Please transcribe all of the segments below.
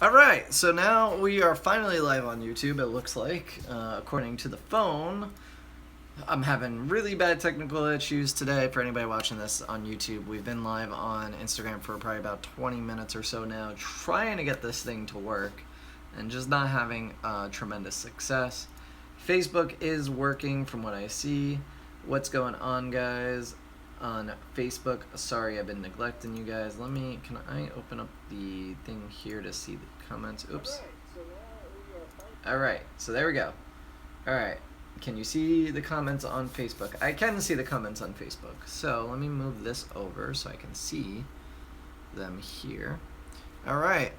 Alright, so now we are finally live on YouTube, it looks like. According to the phone, I'm having really bad technical issues today. For anybody watching this on YouTube, we've been live on Instagram for probably about 20 minutes or so now, trying to get this thing to work, and just not having tremendous success. Facebook is working from what I see. What's going on, guys? On Facebook, sorry I've been neglecting you guys. Can I open up the thing here to see the comments? Oops. Alright, so there we go. Alright, can you see the comments on Facebook? I can see the comments on Facebook. So let me move this over so I can see them here. Alright,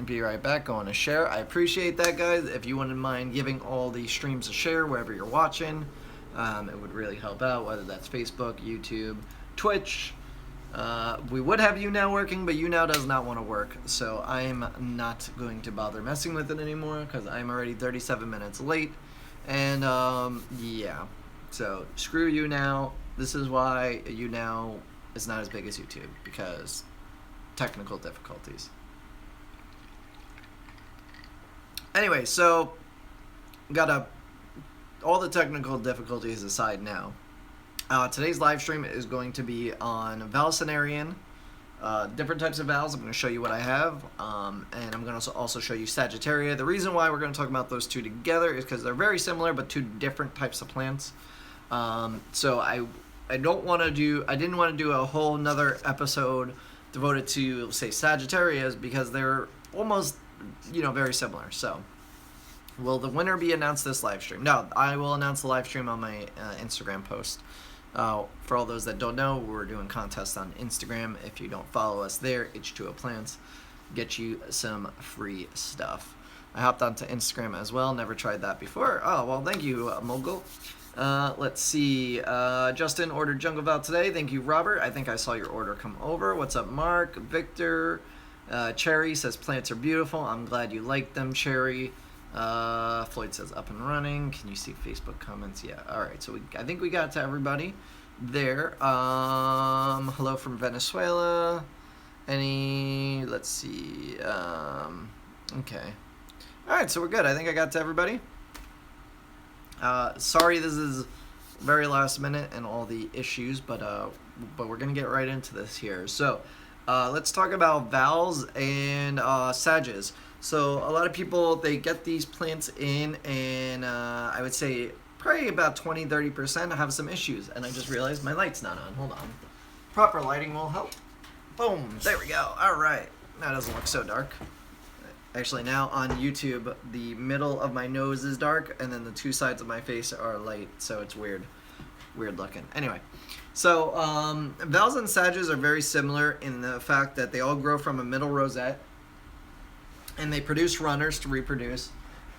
be right back. Going to share. I appreciate that, guys. If you wouldn't mind giving all the streams a share wherever you're watching, it would really help out, whether that's Facebook, YouTube, Twitch. We would have YouNow working, but YouNow does not want to work, so I'm not going to bother messing with it anymore because I'm already 37 minutes late. And yeah, so screw YouNow. This is why YouNow is not as big as YouTube, because technical difficulties. Anyway, so got all the technical difficulties aside now. Today's live stream is going to be on Val Sag, different types of vals. I'm going to show you what I have, and I'm going to also show you Sagittaria. The reason why we're going to talk about those two together is because they're very similar, but two different types of plants. So I didn't want to do a whole nother episode devoted to, say, Sagittarias, because they're almost, very similar. So will the winner be announced this live stream? No, I will announce the live stream on my Instagram post. For all those that don't know, we're doing contests on Instagram. If you don't follow us there, H2O Plants, get you some free stuff. I hopped onto Instagram as well. Never tried that before. Oh, well, thank you, Mogul. Let's see. Justin ordered Jungle Val today. Thank you, Robert. I think I saw your order come over. What's up, Mark? Victor. Cherry says plants are beautiful. I'm glad you like them, Cherry. Floyd says up and running. Can you see Facebook comments? Yeah. All right. So I think we got to everybody there. Hello from Venezuela. Let's see. Okay. All right. So we're good. I think I got to everybody. Sorry, this is very last minute and all the issues, but we're gonna get right into this here. So, let's talk about Vals and Sages. So a lot of people, they get these plants in, and I would say probably about 20-30% have some issues. And I just realized my light's not on. Hold on. Proper lighting will help. Boom. There we go. All right. Now it doesn't look so dark. Actually, now on YouTube, the middle of my nose is dark, and then the two sides of my face are light, so it's weird looking. Anyway, so Vals and Sages are very similar in the fact that they all grow from a middle rosette, and they produce runners to reproduce,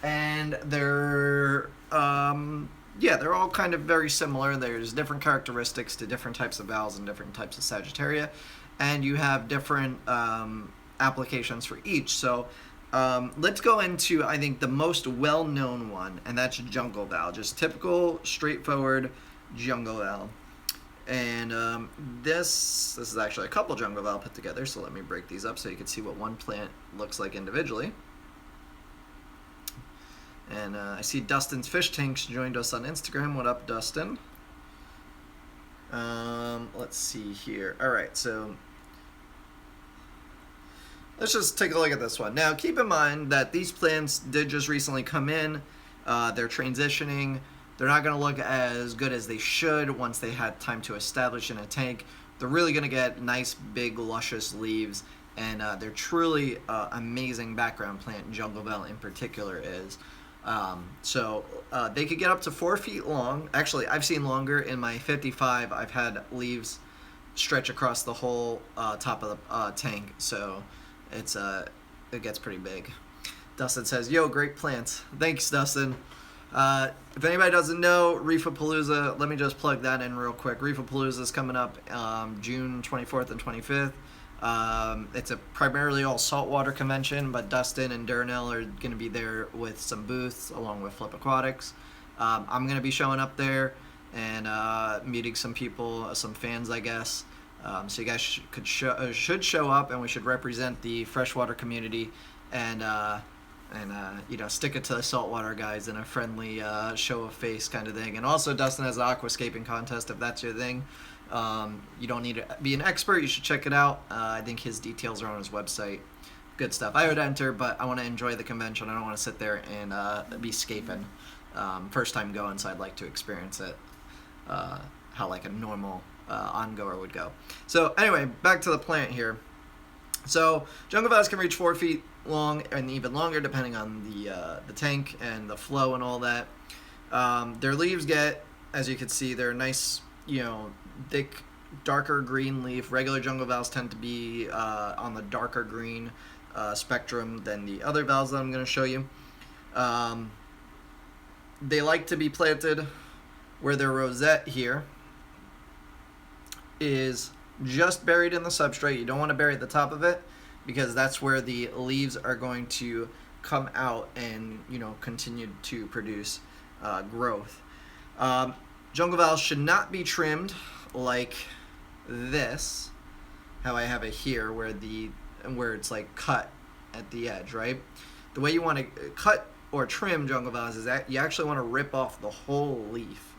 and they're all kind of very similar. There's different characteristics to different types of Vals and different types of Sagittaria, and you have different applications for each. So let's go into, I think, the most well-known one, and that's Jungle Val. Just typical, straightforward Jungle Val. And this is actually a couple Jungle Val put together, so let me break these up so you can see what one plant looks like individually. And I see Dustin's Fish Tanks joined us on Instagram. What up, Dustin? Let's see here. All right, so let's just take a look at this one. Now, keep in mind that these plants did just recently come in. They're transitioning. They're not going to look as good as they should once they had time to establish in a tank. They're really going to get nice, big, luscious leaves, and they're truly amazing background plant. Jungle Val in particular is. So they could get up to 4 feet long. Actually, I've seen longer. In my 55, I've had leaves stretch across the whole top of the tank. So it gets pretty big. Dustin says, yo, great plants. Thanks, Dustin. If anybody doesn't know, Reefapalooza, let me just plug that in real quick. Reefapalooza is coming up June 24th and 25th. It's a primarily all saltwater convention, but Dustin and Darnell are going to be there with some booths along with Flip Aquatics. I'm going to be showing up there and meeting some people, some fans, I guess. So you guys should show up, and we should represent the freshwater community and you know, stick it to the saltwater guys in a friendly show of face kind of thing. And also, Dustin has an aquascaping contest if that's your thing. You don't need to be an expert. You should check it out. I think his details are on his website. Good stuff. I would enter, but I want to enjoy the convention. I don't want to sit there and be scaping. First time going, so I'd like to experience it how like a normal ongoer would go. So anyway, back to the plant here. So jungle vals can reach 4 feet long and even longer depending on the tank and the flow and all that. Their leaves get, as you can see, they're nice, you know, thick, darker green leaf. Regular jungle vals tend to be on the darker green spectrum than the other vals that I'm going to show you. They like to be planted where their rosette here is just buried in the substrate. You don't want to bury at the top of it because that's where the leaves are going to come out and, you know, continue to produce growth. Jungle vals should not be trimmed like this, how I have it here, where it's like cut at the edge, right? The way you want to cut or trim jungle vals is that you actually want to rip off the whole leaf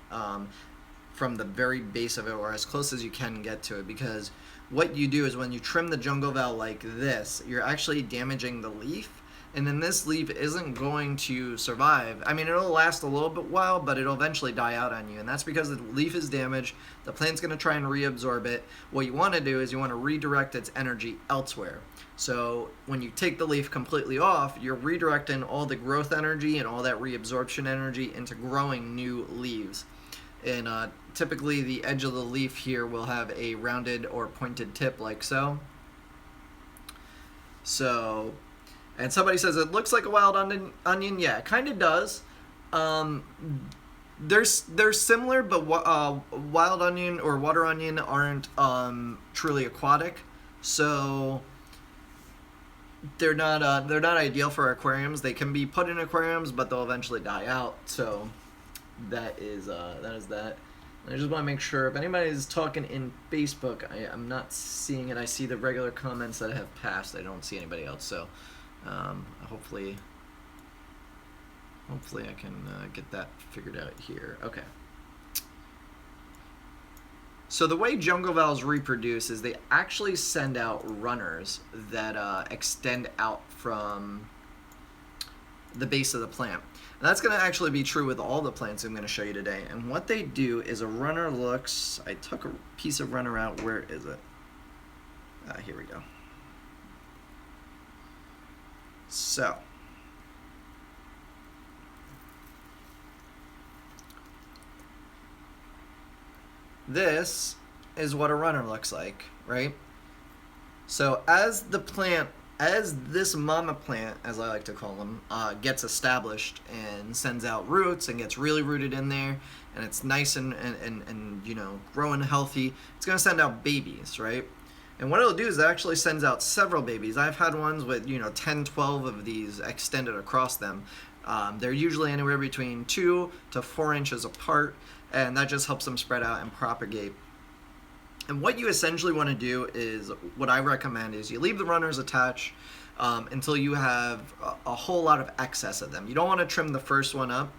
from the very base of it, or as close as you can get to it, because what you do is when you trim the jungle val like this, you're actually damaging the leaf, and then this leaf isn't going to survive. I mean, it'll last a little bit while, but it'll eventually die out on you, and that's because the leaf is damaged. The plant's going to try and reabsorb it. What you want to do is you want to redirect its energy elsewhere. So when you take the leaf completely off, you're redirecting all the growth energy and all that reabsorption energy into growing new leaves. And typically the edge of the leaf here will have a rounded or pointed tip like so. And somebody says it looks like a wild onion. Yeah, it kind of does. They're similar, but wild onion or water onion aren't truly aquatic, so they're not ideal for aquariums. They can be put in aquariums, but they'll eventually die out. So that is that. I just want to make sure if anybody's talking in Facebook, I'm not seeing it. I see the regular comments that have passed. I don't see anybody else. So hopefully I can get that figured out here. Okay. So the way jungle vals reproduce is they actually send out runners that extend out from the base of the plant. And that's going to actually be true with all the plants I'm going to show you today. And what they do is a runner looks... I took a piece of runner out. Where is it? Here we go. So... this is what a runner looks like, right? So as this mama plant, as I like to call them, gets established and sends out roots and gets really rooted in there, and it's nice and you know, growing healthy, it's going to send out babies, right? And what it'll do is it actually sends out several babies. I've had ones with, you know, 10, 12 of these extended across them. They're usually anywhere between 2 to 4 inches apart, and that just helps them spread out and propagate. And what you essentially want to do is, what I recommend is you leave the runners attached until you have a whole lot of excess of them. You don't want to trim the first one up,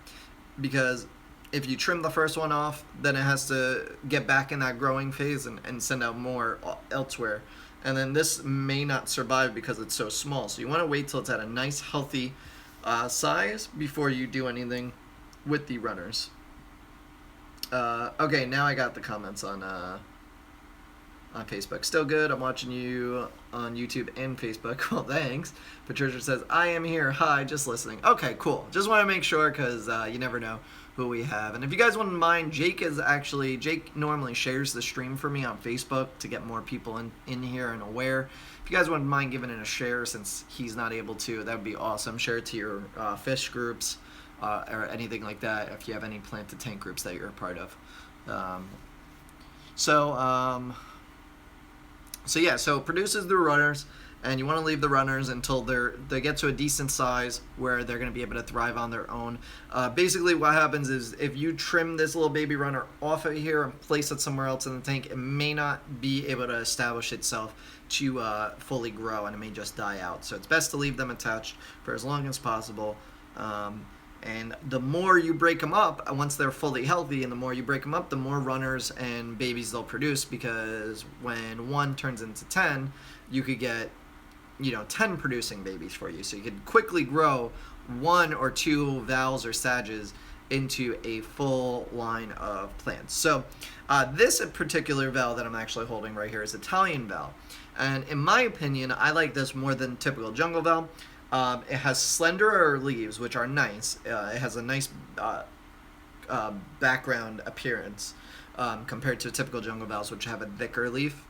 because if you trim the first one off, then it has to get back in that growing phase and send out more elsewhere. And then this may not survive because it's so small. So you want to wait till it's at a nice, healthy size before you do anything with the runners. Okay, now I got the comments on Facebook. Still good. I'm watching you on YouTube and Facebook. Well, thanks. Patricia says, I am here. Hi, just listening. Okay, cool. Just want to make sure, because you never know who we have. And if you guys wouldn't mind, Jake normally shares the stream for me on Facebook to get more people in here and aware. If you guys wouldn't mind giving it a share, since he's not able to, that would be awesome. Share it to your fish groups or anything like that, if you have any planted tank groups that you're a part of. So yeah, so it produces the runners, and you want to leave the runners until they get to a decent size where they're going to be able to thrive on their own. Basically what happens is if you trim this little baby runner off of here and place it somewhere else in the tank, it may not be able to establish itself to fully grow, and it may just die out. So it's best to leave them attached for as long as possible. And the more you break them up, once they're fully healthy, and the more you break them up, the more runners and babies they'll produce, because when one turns into 10, you could get, 10 producing babies for you. So you could quickly grow 1 or 2 Vals or Sages into a full line of plants. So this particular Val that I'm actually holding right here is Italian Val. And in my opinion, I like this more than typical jungle Val. It has slenderer leaves, which are nice. It has a nice background appearance compared to typical jungle Vals, which have a thicker leaf.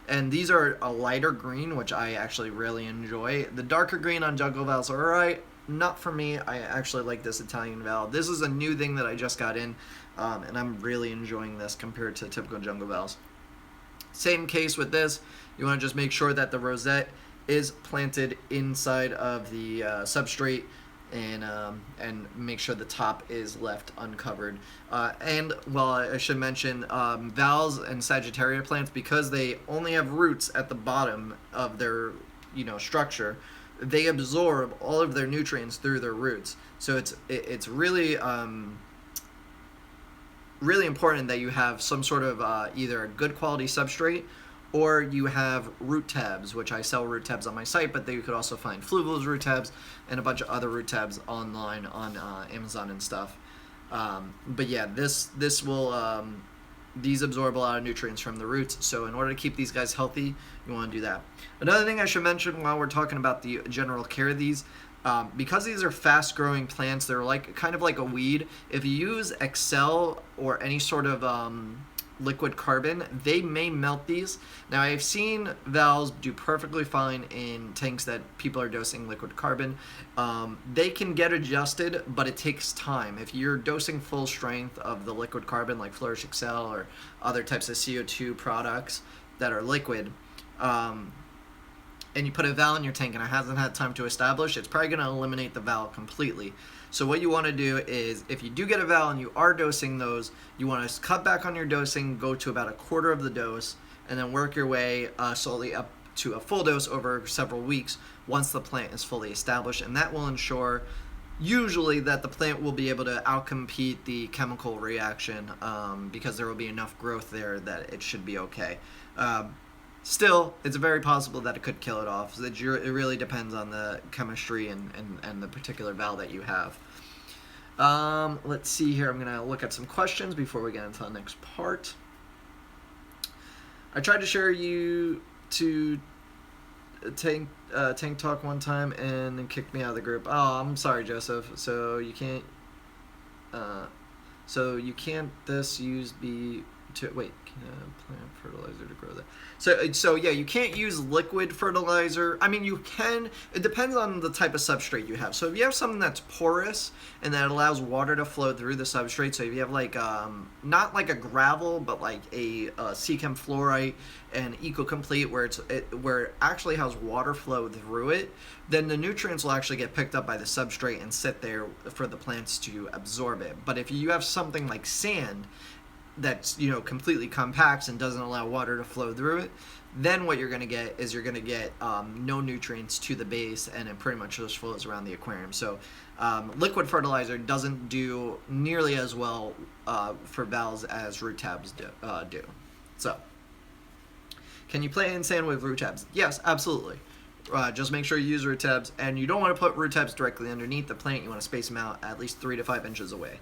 And these are a lighter green, which I actually really enjoy. The darker green on jungle Vals are alright. Not for me. I actually like this Italian Val. This is a new thing that I just got in, and I'm really enjoying this compared to typical jungle Vals. Same case with this. You want to just make sure that the rosette is planted inside of the substrate, and make sure the top is left uncovered. And well, I should mention Vals and Sagittaria plants, because they only have roots at the bottom of their structure, they absorb all of their nutrients through their roots. So it's really really important that you have some sort of either a good quality substrate, or you have root tabs, which I sell root tabs on my site, but you could also find Fluval's root tabs and a bunch of other root tabs online on Amazon and stuff. But yeah, this will these absorb a lot of nutrients from the roots, so in order to keep these guys healthy, you want to do that. Another thing I should mention while we're talking about the general care of these, because these are fast-growing plants, they're kind of like a weed. If you use Excel or any sort of liquid carbon, they may melt these. Now, I've seen Vals do perfectly fine in tanks that people are dosing liquid carbon. They can get adjusted, but it takes time. If you're dosing full strength of the liquid carbon, like Flourish Excel or other types of CO2 products that are liquid, and you put a Val in your tank and it hasn't had time to establish, it's probably going to eliminate the Val completely. So what you want to do is, if you do get a Val and you are dosing those, you want to cut back on your dosing, go to about a quarter of the dose, and then work your way slowly up to a full dose over several weeks once the plant is fully established. And that will ensure usually that the plant will be able to outcompete the chemical reaction, because there will be enough growth there that it should be okay. Still, it's very possible that it could kill it off. It really depends on the chemistry and the particular Val that you have. Let's see here. I'm going to look at some questions before we get into the next part. I tried to share you to Tank Talk one time and then kicked me out of the group. Oh, I'm sorry, Joseph. So you can't use B to wait. Plant fertilizer to grow that. So yeah, you can't use liquid fertilizer. I mean, you can. It depends on the type of substrate you have. So if you have something that's porous and that allows water to flow through the substrate, so if you have like not like a gravel, but like a Seachem fluorite and EcoComplete, where it actually has water flow through it, then the nutrients will actually get picked up by the substrate and sit there for the plants to absorb it. But if you have something like sand that's completely compacts and doesn't allow water to flow through it, then what you're going to get is no nutrients to the base, and it pretty much just flows around the aquarium. So liquid fertilizer doesn't do nearly as well for Vals as root tabs do. So can you play in sand with root tabs? Yes, absolutely. Just make sure you use root tabs, and you don't want to put root tabs directly underneath the plant. You want to space them out at least 3 to 5 inches away.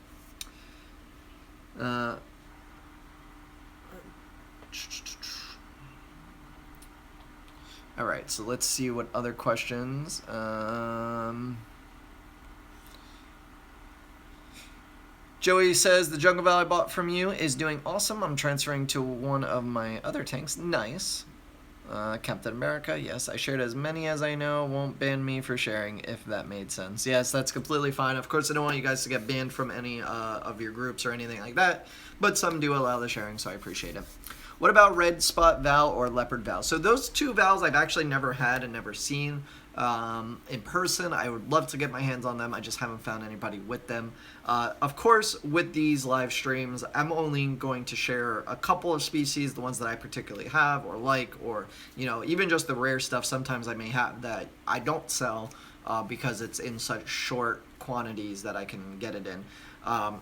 All right, so let's see what other questions. Joey says, the jungle Val I bought from you is doing awesome. I'm transferring to one of my other tanks. Nice. Captain America, yes, I shared as many as I know. Won't ban me for sharing, if that made sense. Yes, that's completely fine. Of course, I don't want you guys to get banned from any of your groups or anything like that, but some do allow the sharing, so I appreciate it. What about red spot Val or leopard Val? So those two Vals I've actually never had and never seen in person. I would love to get my hands on them. I just haven't found anybody with them. Of course, with these live streams, I'm only going to share a couple of species, the ones that I particularly have or like, or, you know, even just the rare stuff sometimes I may have that I don't sell because it's in such short quantities that I can get it in.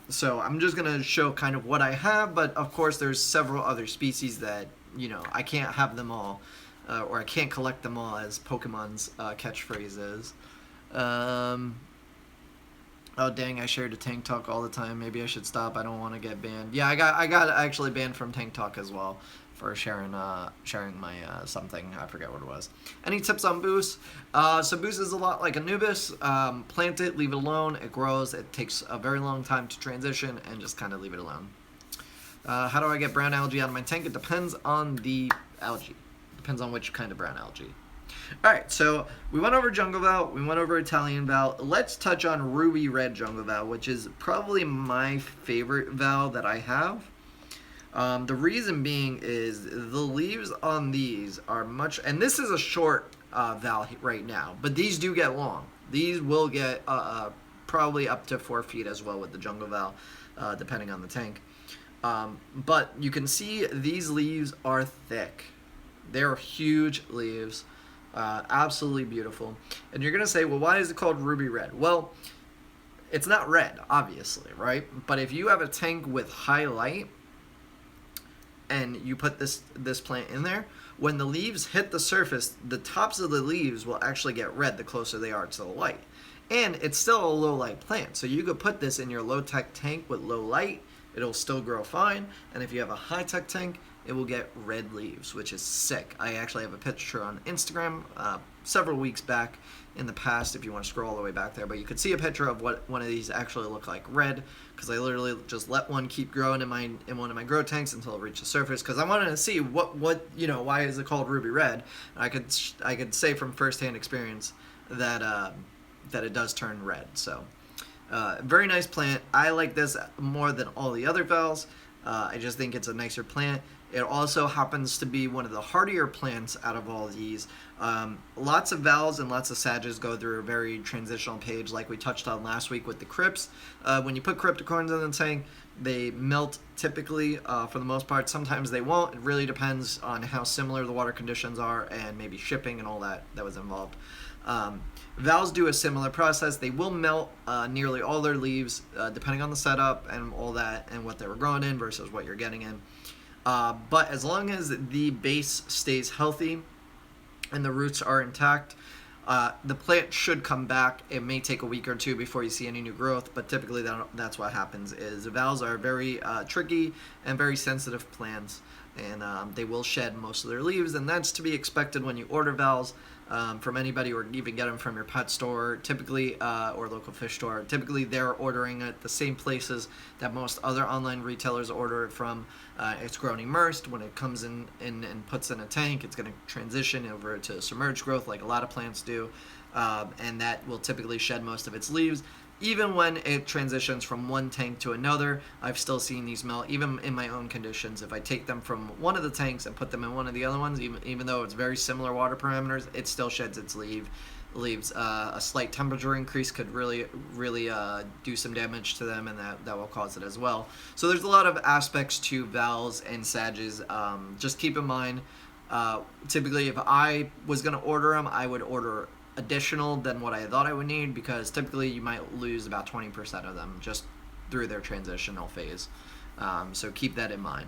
So I'm just going to show kind of what I have, but of course there's several other species that, you know, I can't have them all. Or I can't collect them all, as Pokemon's catchphrase is. Oh dang! I shared a Tank Talk all the time. Maybe I should stop. I don't want to get banned. Yeah, I got actually banned from Tank Talk as well for sharing my something. I forget what it was. Any tips on Boost? So Boost is a lot like Anubis. Plant it, leave it alone. It grows. It takes a very long time to transition, and just kind of leave it alone. How do I get brown algae out of my tank? It depends on the algae. Depends on which kind of brown algae. Alright, so we went over Jungle Val, we went over Italian Val. Let's touch on Ruby Red Jungle Val, which is probably my favorite Val that I have. The reason being is the leaves on these are much, and this is a short Val right now, but these do get long. These will get probably up to 4 feet as well with the Jungle Val, depending on the tank. But you can see these leaves are thick. They're huge leaves, absolutely beautiful. And you're going to say, well, why is it called Ruby Red? Well, it's not red, obviously, right? But if you have a tank with high light and you put this plant in there, when the leaves hit the surface, the tops of the leaves will actually get red the closer they are to the light. And it's still a low light plant, so you could put this in your low tech tank with low light. It'll still grow fine. And if you have a high tech tank, it will get red leaves, which is sick. I actually have a picture on Instagram several weeks back in the past, if you want to scroll all the way back there, but you could see a picture of what one of these actually look like red, because I literally just let one keep growing in one of my grow tanks until it reached the surface, because I wanted to see what you know, why is it called Ruby Red. I could say from firsthand experience that that it does turn red. So very nice plant. I like this more than all the other Vals. I just think it's a nicer plant. It also happens to be one of the hardier plants out of all these. Lots of Vals and lots of Sages go through a very transitional page, like we touched on last week with the Crypts. When you put Cryptocorns in the tank, they melt typically for the most part. Sometimes they won't. It really depends on how similar the water conditions are and maybe shipping and all that was involved. Vals do a similar process. They will melt nearly all their leaves depending on the setup and all that and what they were growing in versus what you're getting in. But as long as the base stays healthy and the roots are intact, the plant should come back. It may take a week or two before you see any new growth, but typically that's what happens. Is Vals are very tricky and very sensitive plants, and they will shed most of their leaves, and that's to be expected when you order Vals from anybody, or even get them from your pet store, typically, or local fish store. Typically, they're ordering at the same places that most other online retailers order it from. It's grown immersed. When it comes in and puts in a tank, it's going to transition over to submerged growth like a lot of plants do, and that will typically shed most of its leaves. Even when it transitions from one tank to another, I've still seen these melt, even in my own conditions. If I take them from one of the tanks and put them in one of the other ones, even though it's very similar water parameters, it still sheds its leaves. A slight temperature increase could really do some damage to them, and that will cause it as well. So there's a lot of aspects to Vals and Sages. Just keep in mind, typically if I was going to order them, I would order additional than what I thought I would need, because typically you might lose about 20% of them just through their transitional phase. So keep that in mind.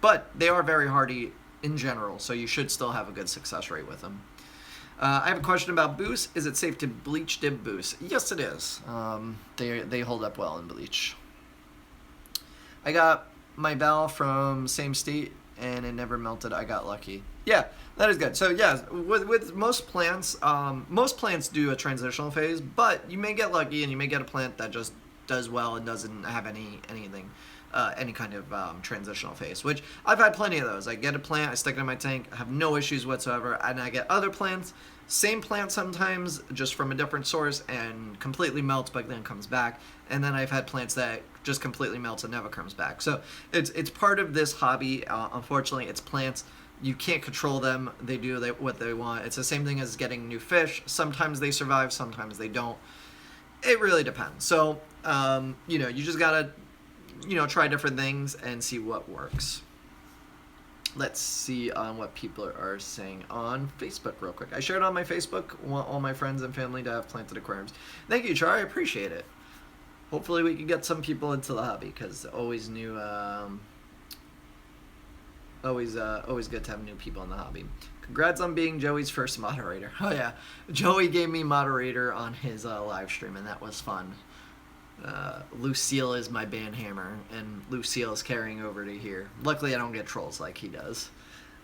But they are very hardy in general, so you should still have a good success rate with them. I have a question about Boost. Is it safe to bleach dip Boost? Yes, it is. They hold up well in bleach. I got my Val from same state, and it never melted. I got lucky. Yeah, that is good. So yeah, with most plants do a transitional phase, but you may get lucky and you may get a plant that just does well and doesn't have anything. any kind of transitional phase, which I've had plenty of those. I get a plant, I stick it in my tank, I have no issues whatsoever, and I get other plants, same plant sometimes, just from a different source, and completely melts but then comes back. And then I've had plants that just completely melts and never comes back. So it's part of this hobby. Unfortunately, it's plants. You can't control them. They do what they want. It's the same thing as getting new fish. Sometimes they survive, sometimes they don't. It really depends. So, you know, you just gotta, you know, try different things and see what works. Let's see what people are saying on Facebook real quick. I shared on my Facebook. Want all my friends and family to have planted aquariums. Thank you, Char. I appreciate it. Hopefully we can get some people into the hobby, because always new, always good to have new people in the hobby. Congrats on being Joey's first moderator. Oh yeah, Joey gave me moderator on his live stream, and that was fun. Lucille is my band hammer, and Lucille is carrying over to here. Luckily I don't get trolls like he does.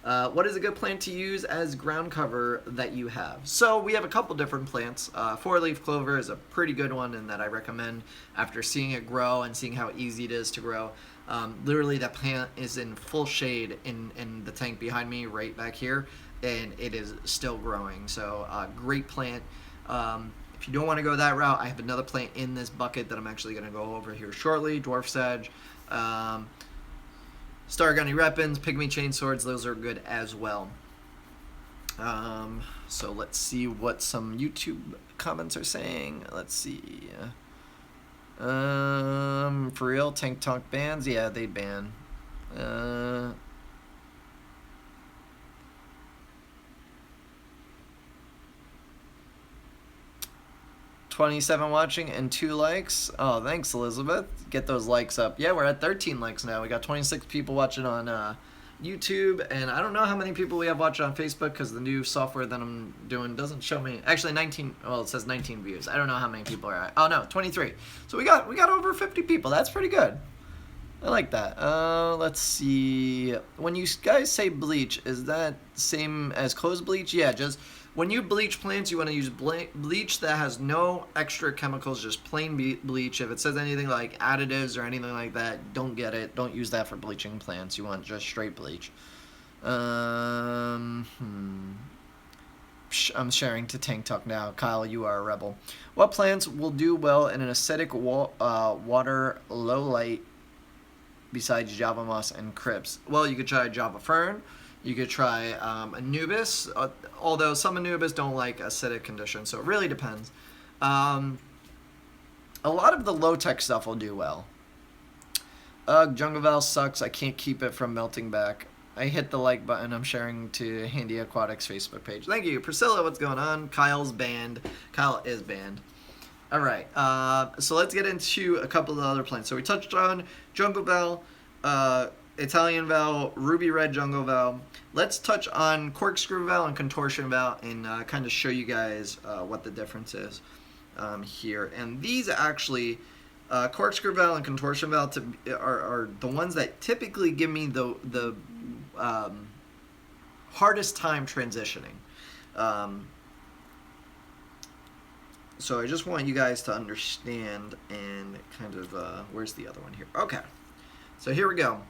What is a good plant to use as ground cover that you have? So we have a couple different plants. Four-leaf clover is a pretty good one, and that I recommend after seeing it grow and seeing how easy it is to grow. Literally that plant is in full shade in the tank behind me right back here, and it is still growing. So great plant. If you don't want to go that route, I have another plant in this bucket that I'm actually going to go over here shortly. Dwarf Sag. Stargunny Repens, Pygmy Chainswords, those are good as well. So let's see what some YouTube comments are saying. Let's see. For real, Tank Tonk bans? Yeah, they ban. 27 watching and 2 likes. Oh, thanks, Elizabeth. Get those likes up. Yeah, we're at 13 likes now. We got 26 people watching on YouTube, and I don't know how many people we have watching on Facebook, because the new software that I'm doing doesn't show me. Actually, 19. Well, it says 19 views. I don't know how many people are at. Oh no, 23. So we got over 50 people. That's pretty good. I like that. Let's see. When you guys say bleach, is that same as clothes bleach? Yeah, just when you bleach plants, you want to use bleach that has no extra chemicals, just plain bleach. If it says anything like additives or anything like that, don't get it. Don't use that for bleaching plants. You want just straight bleach. I'm sharing to Tank Talk now. Kyle, you are a rebel. What plants will do well in an acidic water, low light, besides Java Moss and Crypts? Well, you could try Java Fern. You could try Anubis, although some Anubis don't like acidic conditions, so it really depends. A lot of the low-tech stuff will do well. Jungle Val sucks. I can't keep it from melting back. I hit the like button. I'm sharing to Handy Aquatics Facebook page. Thank you. Priscilla, what's going on? Kyle's banned. Kyle is banned. All right, so let's get into a couple of the other plants. So we touched on Jungle Val, Italian Val, Ruby Red Jungle Val. Let's touch on Corkscrew Val and Contortion Val and kind of show you guys what the difference is here. And these actually, Corkscrew Val and Contortion Val are the ones that typically give me the hardest time transitioning. So I just want you guys to understand and kind of, where's the other one here? Okay, so here we go.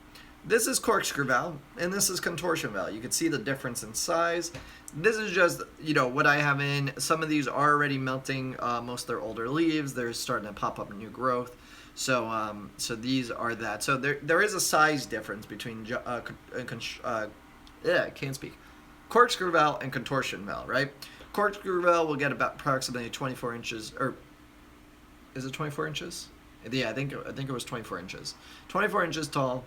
This is Corkscrew Val, and this is Contortion Val. You can see the difference in size. This is just, you know, what I have in. Some of these are already melting. Most of their older leaves. They're starting to pop up new growth. So, so these are that. So there is a size difference between can't speak. Corkscrew Val and Contortion Val, right? Corkscrew Val will get about approximately 24 inches, or is it 24 inches? Yeah, I think it was 24 inches. 24 inches tall.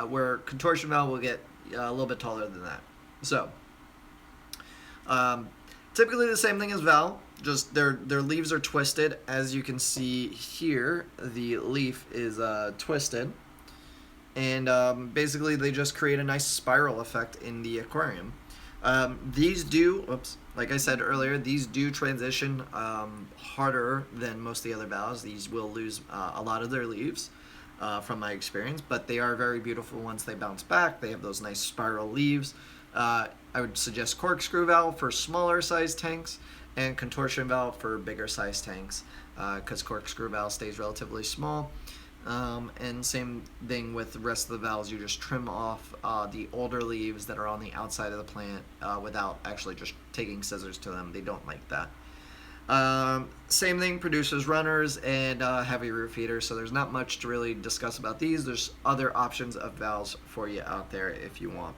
Where Contortion Val will get a little bit taller than that. So, typically the same thing as Val, just their leaves are twisted. As you can see here, the leaf is twisted. And basically they just create a nice spiral effect in the aquarium. These do, like I said earlier, these do transition harder than most of the other Vals. These will lose a lot of their leaves. From my experience, but they are very beautiful once they bounce back. They have those nice spiral leaves. I would suggest Corkscrew Val for smaller size tanks and Contortion Val for bigger size tanks, because Corkscrew Val stays relatively small. And same thing with the rest of the vals. You just trim off the older leaves that are on the outside of the plant without actually just taking scissors to them. They don't like that. Same thing, produces runners and heavy root feeders, so there's not much to really discuss about these. There's other options of vals for you out there if you want.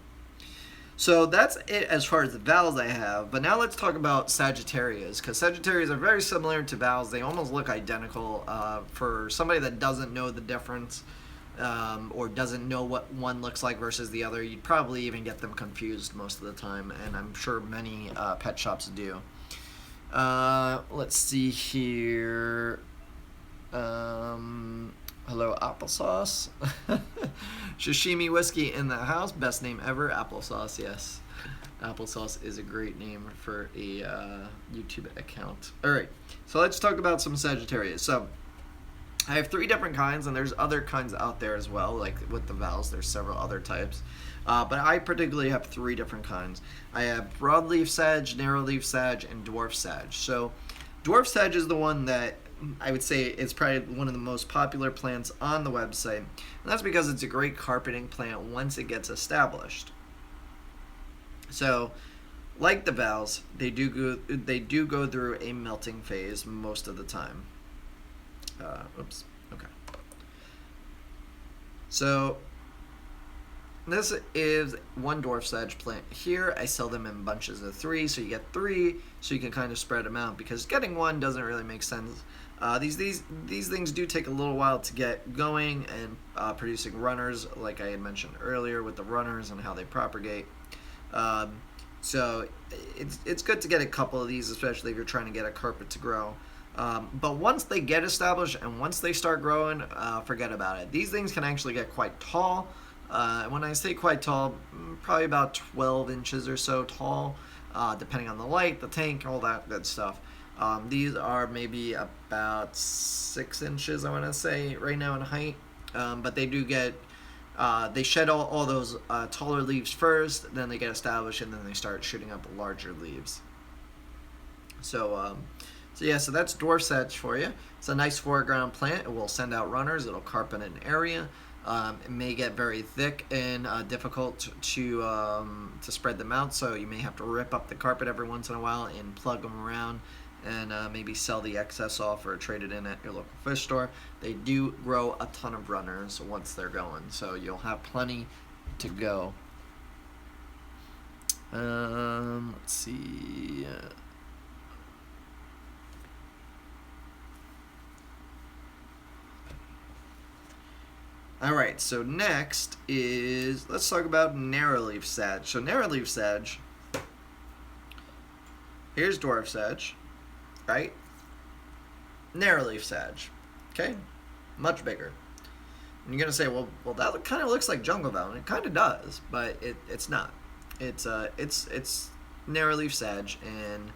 So that's it as far as the vals I have, but now let's talk about Sagittarias, because Sagittarias are very similar to vals. They almost look identical. For somebody that doesn't know the difference or doesn't know what one looks like versus the other, you'd probably even get them confused most of the time, and I'm sure many pet shops do. Let's see here. Hello, applesauce. Sashimi whiskey in the house. Best name ever. Applesauce, yes. Applesauce is a great name for a YouTube account. Alright, so let's talk about some Sagittarius. So, I have 3 different kinds, and there's other kinds out there as well, like with the vals, there's several other types. But I particularly have 3 different kinds. I have broadleaf sag, narrowleaf sag, and dwarf sag. So, dwarf sag is the one that I would say is probably one of the most popular plants on the website, and that's because it's a great carpeting plant once it gets established. So, like the vals, they do go through a melting phase most of the time. Oops. Okay. So, this is one dwarf sag plant here. I sell them in bunches of 3, so you get 3, so you can kind of spread them out, because getting one doesn't really make sense. These things do take a little while to get going and producing runners, like I had mentioned earlier with the runners and how they propagate. So it's good to get a couple of these, especially if you're trying to get a carpet to grow. But once they get established and once they start growing, forget about it. These things can actually get quite tall. When I say quite tall, probably about 12 inches or so tall, depending on the light, the tank, all that good stuff. These are maybe about 6 inches, I want to say, right now in height. But they do get, they shed all those taller leaves first, then they get established, and then they start shooting up larger leaves. So that's dwarf sag for you. It's a nice foreground plant. It will send out runners. It'll carpet an area. It may get very thick and difficult to spread them out, so you may have to rip up the carpet every once in a while and plug them around, and maybe sell the excess off or trade it in at your local fish store. They do grow a ton of runners once they're going, so you'll have plenty to go. Let's see. Alright, so next is, let's talk about narrowleaf sag. So narrowleaf sag, here's dwarf sag, right? Narrowleaf sag, okay? Much bigger. And you're going to say, well, that kind of looks like jungle val, and it kind of does, but it's not. It's narrowleaf sag, and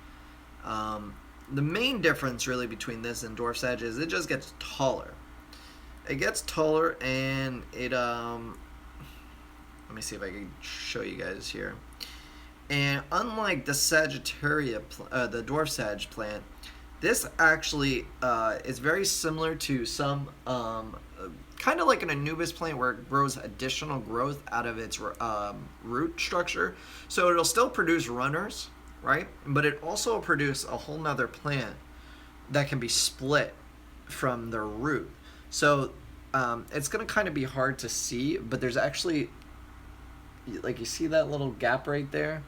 the main difference really between this and dwarf sag is it just gets taller. It gets taller, and it let me see if I can show you guys here. And unlike the Sagittaria, the dwarf sag plant, this actually is very similar to some kind of like an Anubis plant, where it grows additional growth out of its root structure. So it'll still produce runners, right? But it also will produce a whole nother plant that can be split from the root. So it's going to kind of be hard to see, but there's actually, like, you see that little gap right there?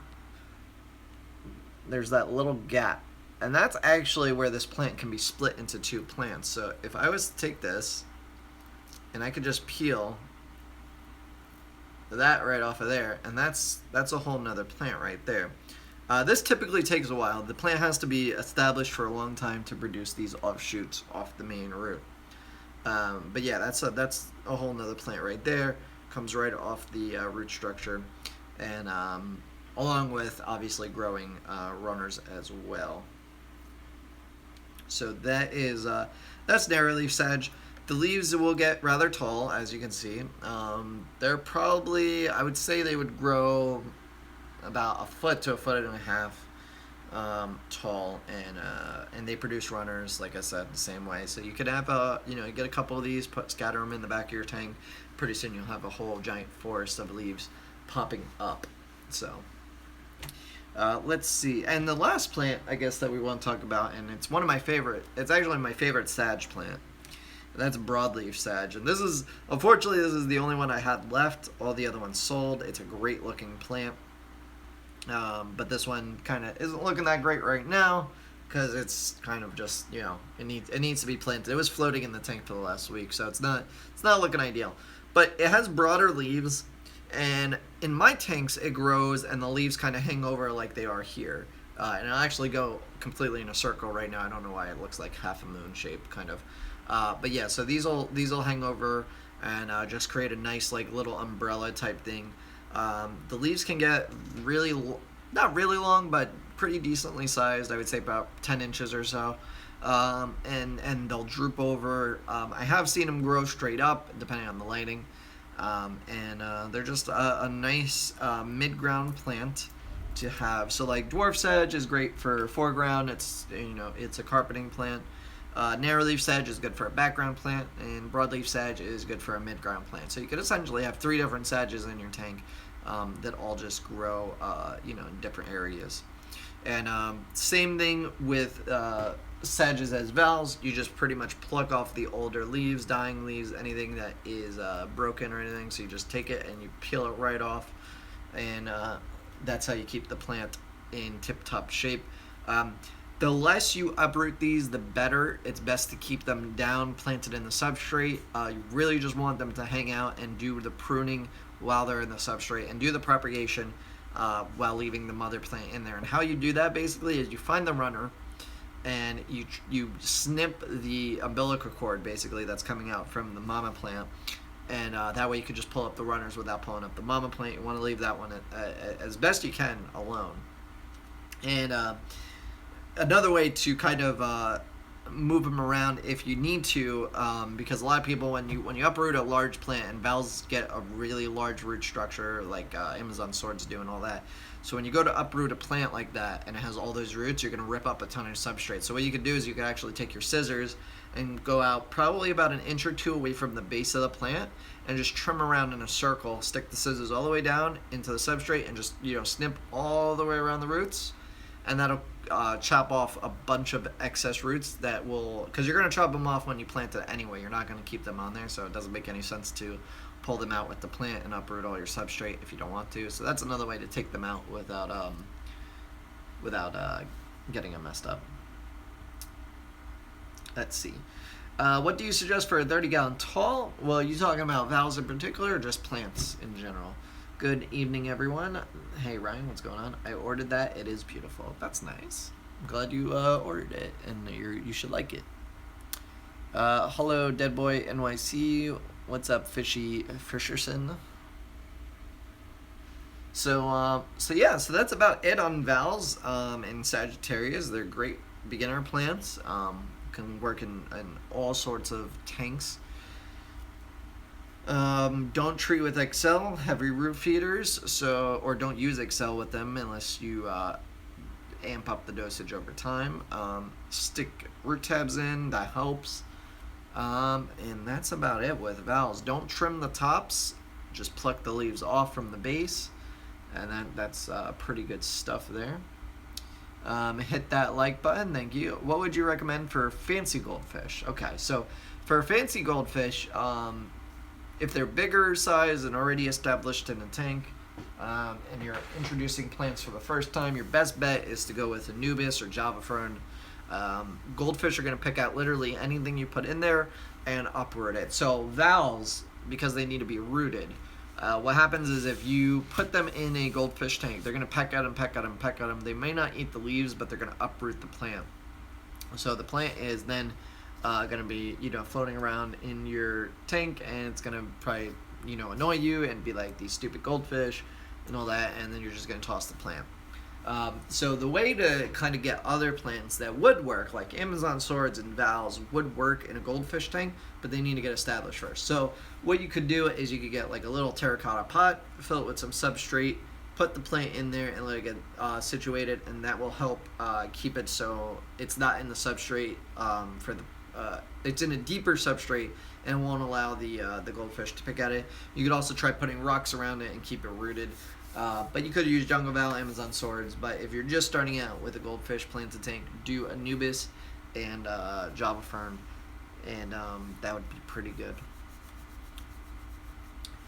There's that little gap. And that's actually where this plant can be split into 2 plants. So if I was to take this, and I could just peel that right off of there, and that's a whole nother plant right there. This typically takes a while. The plant has to be established for a long time to produce these offshoots off the main root. But yeah, that's a whole nother plant right there. Comes right off the root structure, and along with obviously growing runners as well. So that is that's narrowleaf sag. The leaves will get rather tall, as you can see. They're probably, I would say they would grow about 1 foot to 1.5 feet. tall, and they produce runners, like I said, the same way. So you could have you get a couple of these, scatter them in the back of your tank. Pretty soon you'll have a whole giant forest of leaves popping up. So let's see. And the last plant, I guess, that we want to talk about, and it's one of my favorite. It's actually my favorite sage plant. That's broadleaf sage, and unfortunately this is the only one I had left. All the other ones sold. It's a great looking plant. But this one kind of isn't looking that great right now because it's kind of just, it needs to be planted. It was floating in the tank for the last week, so it's not looking ideal. But it has broader leaves, and in my tanks it grows and the leaves kind of hang over like they are here. And I'll actually go completely in a circle right now. I don't know why it looks like half a moon shape, kind of. But yeah, so these will hang over and just create a nice like little umbrella type thing. The leaves can get not really long, but pretty decently sized. I would say about 10 inches or so. And they'll droop over. I have seen them grow straight up, depending on the lighting. And they're just a nice mid-ground plant to have. So like dwarf sedge is great for foreground. It's a carpeting plant. Narrowleaf sedge is good for a background plant, and broadleaf sedge is good for a mid-ground plant. So you could essentially have 3 different sedges in your tank that all just grow, in different areas. And same thing with sedges as vals. You just pretty much pluck off the older leaves, dying leaves, anything that is broken or anything. So you just take it and you peel it right off, and that's how you keep the plant in tip-top shape. The less you uproot these, the better. It's best to keep them down, planted in the substrate. You really just want them to hang out and do the pruning while they're in the substrate and do the propagation while leaving the mother plant in there. And how you do that basically is you find the runner and you snip the umbilical cord basically that's coming out from the mama plant. And that way you can just pull up the runners without pulling up the mama plant. You want to leave that one as best you can alone. And another way to kind of move them around if you need to, because a lot of people, when you uproot a large plant, and vals get a really large root structure like Amazon swords do and all that. So when you go to uproot a plant like that and it has all those roots, you're going to rip up a ton of substrate. So what you can do is you can actually take your scissors and go out probably about 1 inch or 2 away from the base of the plant and just trim around in a circle. Stick the scissors all the way down into the substrate and just snip all the way around the roots, and that'll chop off a bunch of excess roots that will, because you're going to chop them off when you plant it anyway. You're not going to keep them on there, so it doesn't make any sense to pull them out with the plant and uproot all your substrate if you don't want to. So that's another way to take them out without getting them messed up. Let's see. What do you suggest for a 30-gallon tall? Well, are you talking about vals in particular or just plants in general? Good evening, everyone. Hey, Ryan, what's going on? I ordered that. It is beautiful. That's nice. I'm glad you ordered it, and you should like it. Hello, Deadboy NYC. What's up, Fisherson? So that's about it on vals and Sagittarias. They're great beginner plants. Can work in all sorts of tanks. Don't treat with Excel, heavy root feeders, or don't use Excel with them unless you amp up the dosage over time. Stick root tabs in, that helps. And that's about it with vals. Don't trim the tops, just pluck the leaves off from the base, and that's pretty good stuff there. Hit that like button, thank you. What would you recommend for fancy goldfish? Okay, so for fancy goldfish, if they're bigger size and already established in a tank, and you're introducing plants for the first time, your best bet is to go with Anubis or Java Fern. Goldfish are going to pick out literally anything you put in there and uproot it. So vals, because they need to be rooted, what happens is if you put them in a goldfish tank, they're going to peck at them, peck at them, peck at them. They may not eat the leaves, but they're going to uproot the plant. So the plant is then going to be floating around in your tank, and it's going to probably annoy you and be like these stupid goldfish and all that, and then you're just going to toss the plant. So the way to kind of get other plants that would work, like Amazon swords and vals, would work in a goldfish tank, but they need to get established first. So what you could do is you could get like a little terracotta pot, fill it with some substrate, put the plant in there and let it get situated, and that will help keep it so it's not in the substrate for the it's in a deeper substrate and won't allow the goldfish to pick at it. You could also try putting rocks around it and keep it rooted. But you could use Jungle Val, Amazon Swords. But if you're just starting out with a goldfish planted tank, do Anubis and Java Fern, and that would be pretty good.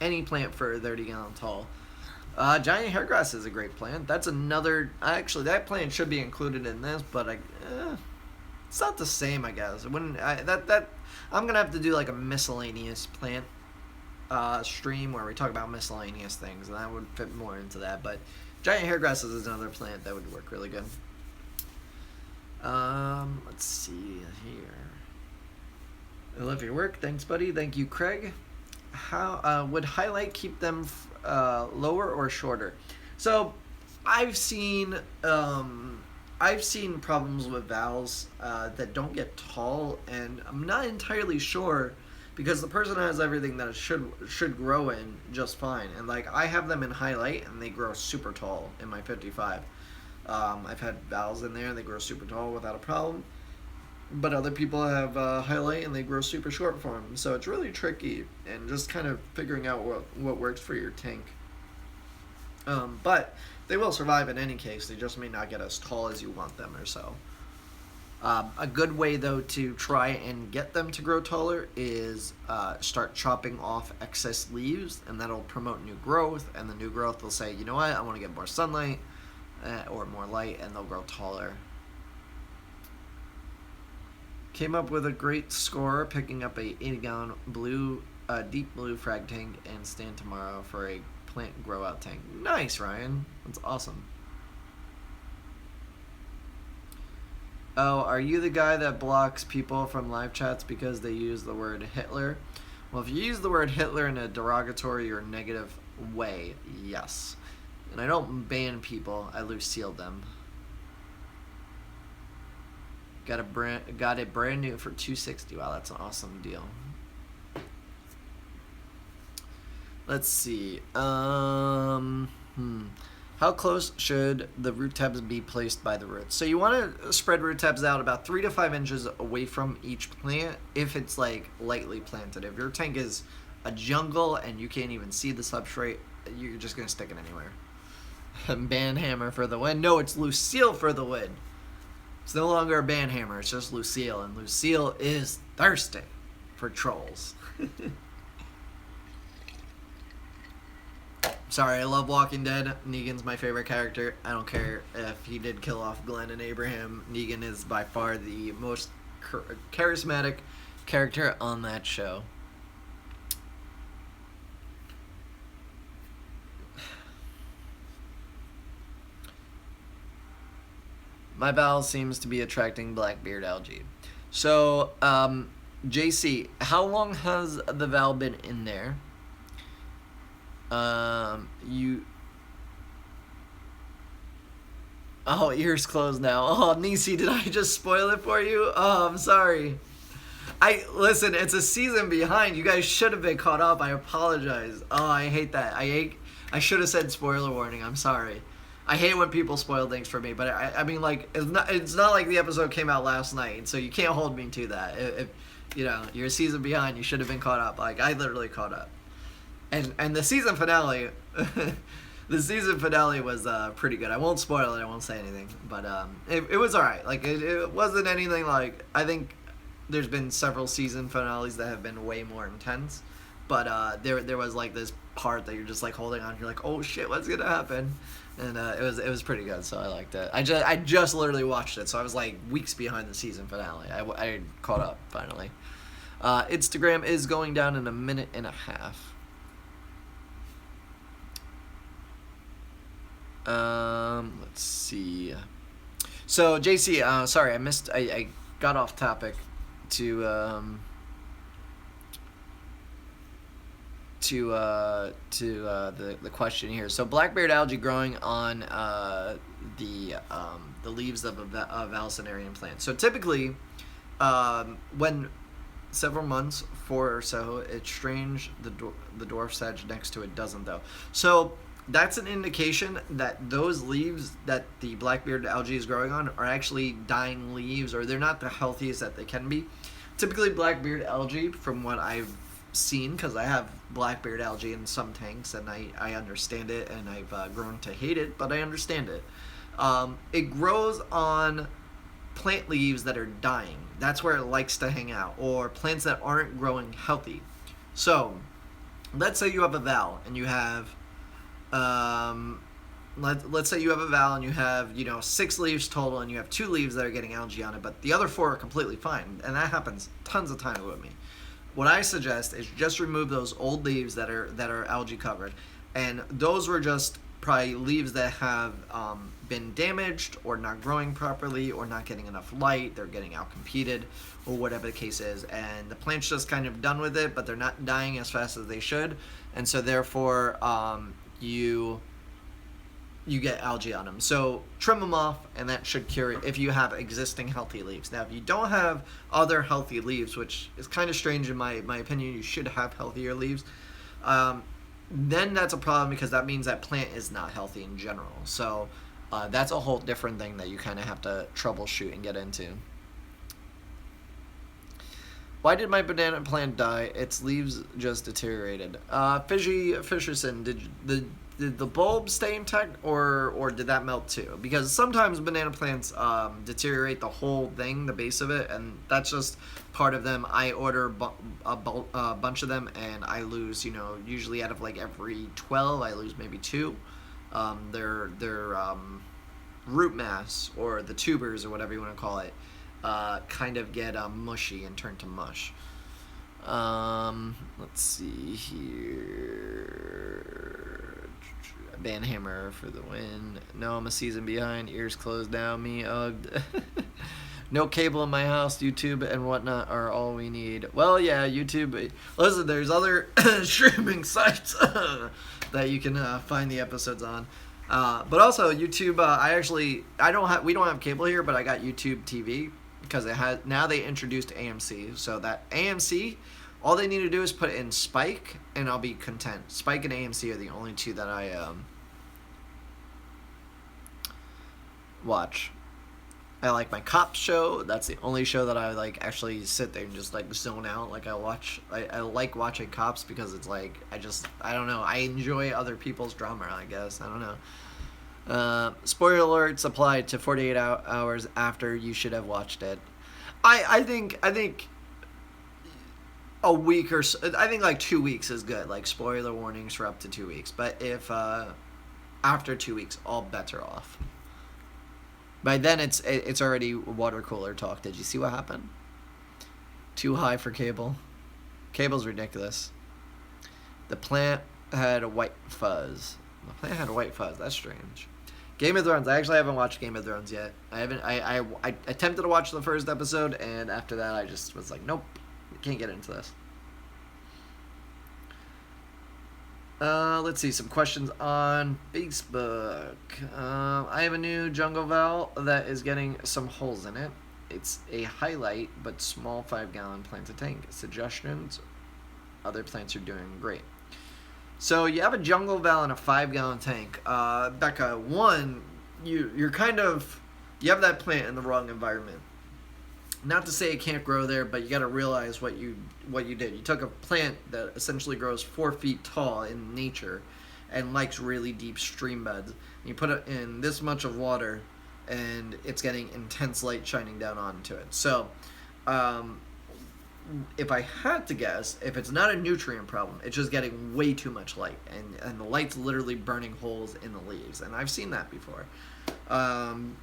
Any plant for 30 gallon tall. Giant hairgrass is a great plant. That's another. Actually, that plant should be included in this, but it's not the same, I guess. I'm gonna have to do like a miscellaneous plant stream where we talk about miscellaneous things, and that would fit more into that. But giant hairgrass is another plant that would work really good. Let's see here. I love your work. Thanks, buddy. Thank you, Craig. How would highlight keep them lower or shorter? So I've seen problems with vals that don't get tall, and I'm not entirely sure because the person has everything that it should grow in just fine. And like I have them in highlight and they grow super tall in my 55. I've had vals in there and they grow super tall without a problem. But other people have highlight and they grow super short for them. So it's really tricky and just kind of figuring out what works for your tank. But they will survive in any case. They just may not get as tall as you want them or so. A good way, though, to try and get them to grow taller is start chopping off excess leaves, and that'll promote new growth. And the new growth will say, you know what, I want to get more sunlight or more light, and they'll grow taller. Came up with a great score, picking up a 80-gallon deep blue frag tank, and stand tomorrow for a plant grow out tank. Nice, Ryan. That's awesome. Oh, are you the guy that blocks people from live chats because they use the word Hitler? Well, if you use the word Hitler in a derogatory or negative way, yes. And I don't ban people, I Lucille them. Got it brand new for $260. Wow, that's an awesome deal. Let's see. How close should the root tabs be placed by the roots? So you want to spread root tabs out about 3 to 5 inches away from each plant if it's like lightly planted. If your tank is a jungle and you can't even see the substrate, you're just going to stick it anywhere. Band hammer for the win. No, it's Lucille for the win. It's no longer a band hammer, it's just Lucille, and Lucille is thirsty for trolls. Sorry, I love Walking Dead. Negan's my favorite character. I don't care if he did kill off Glenn and Abraham. Negan is by far the most charismatic character on that show. My Val seems to be attracting Blackbeard algae. So, JC, how long has the Val been in there? Oh, ears closed now. Oh, Nisi, did I just spoil it for you? Oh, I'm sorry. Listen, it's a season behind. You guys should have been caught up. I apologize. Oh, I hate that. I should have said spoiler warning. I'm sorry. I hate when people spoil things for me, but I mean, like, it's not like the episode came out last night, so you can't hold me to that. If you know, you're a season behind, you should have been caught up. Like, I literally caught up. And the season finale, was pretty good. I won't spoil it. I won't say anything, but it was all right. Like, it wasn't anything like, I think there's been several season finales that have been way more intense, but there was like this part that you're just like holding on. You're like, oh shit, what's gonna happen? And it was pretty good, so I liked it. I just literally watched it, so I was like weeks behind the season finale. I caught up finally. Instagram is going down in a minute and a half. Let's see. So JC, sorry, I got off topic to the question here. So Blackbeard algae growing on the leaves of a valsenarian plant. So typically, when several months, 4 or so, it's strange the dwarf sag next to it doesn't though. So that's an indication that those leaves that the Blackbeard algae is growing on are actually dying leaves, or they're not the healthiest that they can be. Typically, Blackbeard algae, from what I've seen, because I have Blackbeard algae in some tanks, and I understand it, and I've grown to hate it, but I understand it. It grows on plant leaves that are dying. That's where it likes to hang out, or plants that aren't growing healthy. So, let's say you have a Val, and you have let's say you have a Val and you have 6 leaves total, and you have 2 leaves that are getting algae on it, but the other 4 are completely fine, and that happens tons of times with me. What I suggest is just remove those old leaves that are algae covered, and those were just probably leaves that have been damaged or not growing properly or not getting enough light. They're getting out competed or whatever the case is, and the plant's just kind of done with it, but they're not dying as fast as they should, and so therefore you get algae on them. So trim them off, and that should cure it if you have existing healthy leaves. Now, if you don't have other healthy leaves, which is kind of strange in my opinion, you should have healthier leaves, then that's a problem, because that means that plant is not healthy in general. So that's a whole different thing that you kind of have to troubleshoot and get into. Why did my banana plant die? Its leaves just deteriorated. Fisherson, did the bulb stay intact, or did that melt too? Because sometimes banana plants deteriorate the whole thing, the base of it, and that's just part of them. I order a bunch of them, and I lose, usually out of like every 12, I lose maybe 2. Their root mass, or the tubers, or whatever you want to call it, kind of get mushy and turn to mush. Let's see here. Banhammer for the win. No, I'm a season behind. Ears closed down. Me ugged. No cable in my house. YouTube and whatnot are all we need. Well, yeah, YouTube. Listen, there's other streaming sites that you can find the episodes on. But also YouTube. We don't have cable here, but I got YouTube TV, because now they introduced AMC. So that AMC, all they need to do is put in Spike, and I'll be content. Spike and AMC are the only 2 that I watch. I like my Cops show. That's the only show that I like actually sit there and just like zone out. Like I like watching Cops, because it's like I don't know. I enjoy other people's drama, I guess. I don't know. Spoiler alerts applied to 48 hours after you should have watched it. I think a week or so. I think like 2 weeks is good. Like spoiler warnings for up to 2 weeks. But if after 2 weeks, all bets are off. By then it's already water cooler talk. Did you see what happened? Too high for cable. Cable's ridiculous. The plant had a white fuzz. The plant had a white fuzz. That's strange. Game of Thrones. I actually haven't watched Game of Thrones yet. I attempted to watch the first episode, and after that I just was like, nope, can't get into this. Let's see, some questions on Facebook. I have a new jungle Val that is getting some holes in it. It's a highlight, but small 5-gallon planted tank. Suggestions? Other plants are doing great. So you have a jungle Val in a 5-gallon tank. Becca, one, you have that plant in the wrong environment. Not to say it can't grow there, but you got to realize what you did. You took a plant that essentially grows 4 feet tall in nature and likes really deep stream beds. And you put it in this much of water, and it's getting intense light shining down onto it. So, if I had to guess, if it's not a nutrient problem, it's just getting way too much light, and the light's literally burning holes in the leaves, and I've seen that before.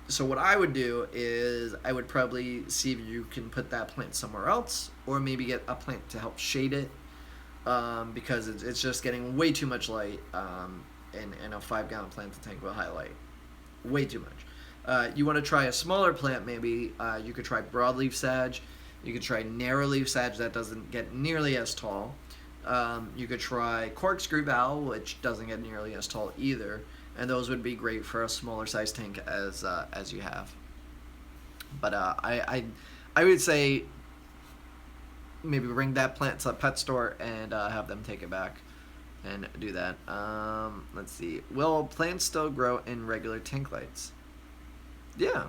So what I would do is I would probably see if you can put that plant somewhere else, or maybe get a plant to help shade it, because it's just getting way too much light, and a 5-gallon planted tank will highlight way too much. You want to try a smaller plant, maybe. You could try broadleaf sag. You could try narrowleaf sag, that doesn't get nearly as tall. You could try corkscrew Val, which doesn't get nearly as tall either. And those would be great for a smaller size tank as you have. But I would say maybe bring that plant to a pet store and have them take it back. and do that. Let's see. Will plants still grow in regular tank lights? Yeah.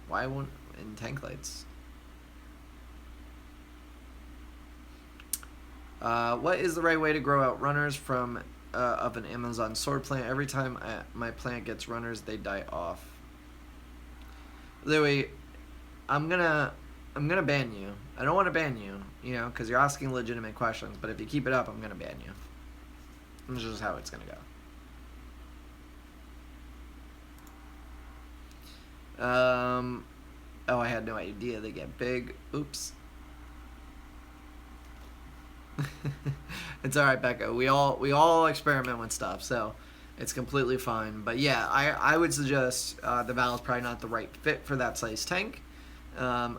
Why won't in tank lights? What is the right way to grow out runners from of an Amazon sword plant? Every time my plant gets runners, they die off. Louis, I'm gonna ban you. I don't want to ban you, you know, because you're asking legitimate questions. But if you keep it up, I'm gonna ban you. This is how it's gonna go. Oh, I had no idea they get big. Oops. It's all right, Becca. We all experiment with stuff, so it's completely fine. But yeah, I would suggest the Val is probably not the right fit for that size tank.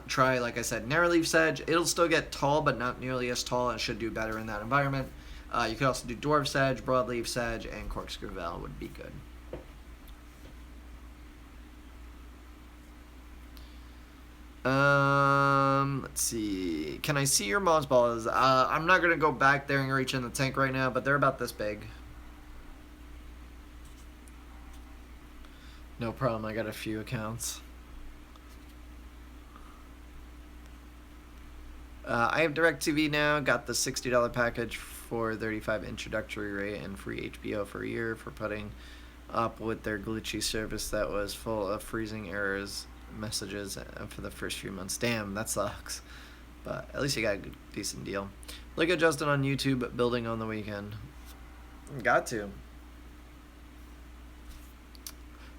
Try, like I said, narrowleaf sedge. It'll still get tall, but not nearly as tall, and should do better in that environment. You could also do dwarf sedge, broadleaf sedge, and corkscrew Val would be good. Let's see. Can I see your moss balls? I'm not gonna go back there and reach in the tank right now, but they're about this big. No problem. I got a few accounts. I have DirecTV now. Got the $60 package for $35 introductory rate and free HBO for a year for putting up with their glitchy service that was full of freezing errors messages for the first few months. Damn, that sucks. But at least you got a good, decent deal. Look at Justin on YouTube building on the weekend. Got to.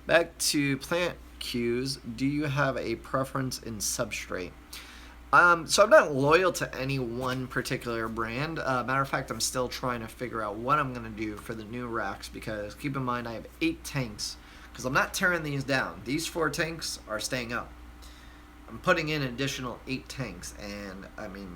Back to plant cues. Do you have a preference in substrate? So I'm not loyal to any one particular brand. Matter of fact, I'm still trying to figure out what I'm going to do for the new racks, because keep in mind I have 8 tanks, because I'm not tearing these down. These 4 tanks are staying up. I'm putting in an additional 8 tanks, and I mean,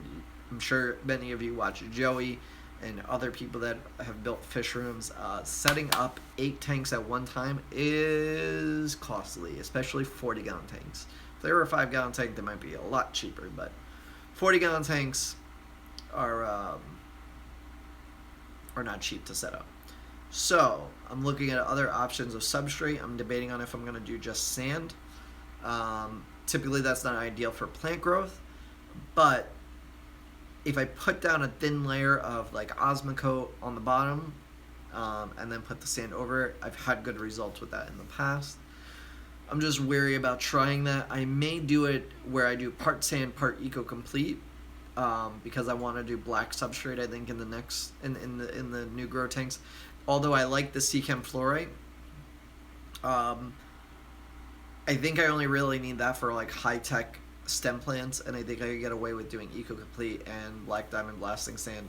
I'm sure many of you watch Joey and other people that have built fish rooms. Setting up 8 tanks at one time is costly, especially 40-gallon tanks. If they were a 5-gallon tank, they might be a lot cheaper, but 40-gallon tanks are not cheap to set up. So I'm looking at other options of substrate. I'm debating on if I'm going to do just sand. Typically that's not ideal for plant growth, but if I put down a thin layer of like Osmocote on the bottom and then put the sand over it, I've had good results with that in the past. I'm just wary about trying that. I may do it where I do part sand, part eco-complete, because I want to do black substrate. I think in the next in the new grow tanks. Although I like the Seachem fluorite, I think I only really need that for like high-tech stem plants, and I think I could get away with doing eco-complete and black diamond blasting sand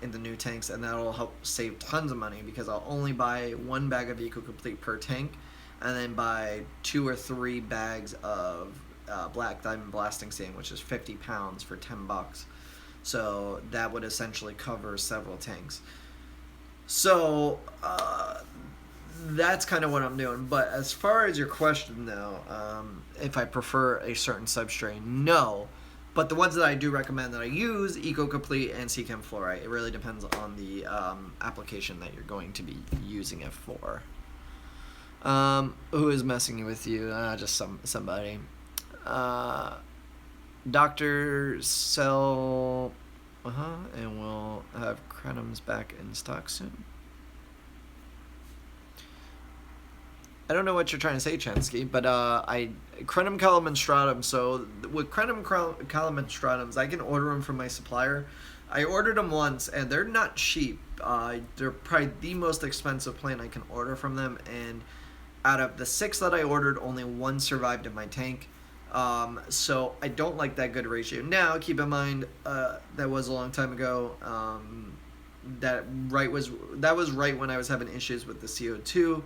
in the new tanks, and that'll help save tons of money, because I'll only buy 1 bag of eco-complete per tank, and then buy 2 or 3 bags of black diamond blasting sand, which is 50 pounds for $10. So that would essentially cover several tanks. So that's kind of what I'm doing. But as far as your question, though, if I prefer a certain substrate, no. But the ones that I do recommend that I use, eco-complete and Seachem fluorite. It really depends on the application that you're going to be using it for. Who is messing with you? Just somebody. Dr. Cell, and we'll have crenums back in stock soon. I don't know what you're trying to say, Chensky, but Crenum calamonstratum. So with Crenum calamonstratums, I can order them from my supplier. I ordered them once, and they're not cheap. They're probably the most expensive plant I can order from them, and out of the 6 that I ordered, only 1 survived in my tank. So I don't like that good ratio. Now, keep in mind, that was a long time ago. That was right when I was having issues with the CO2,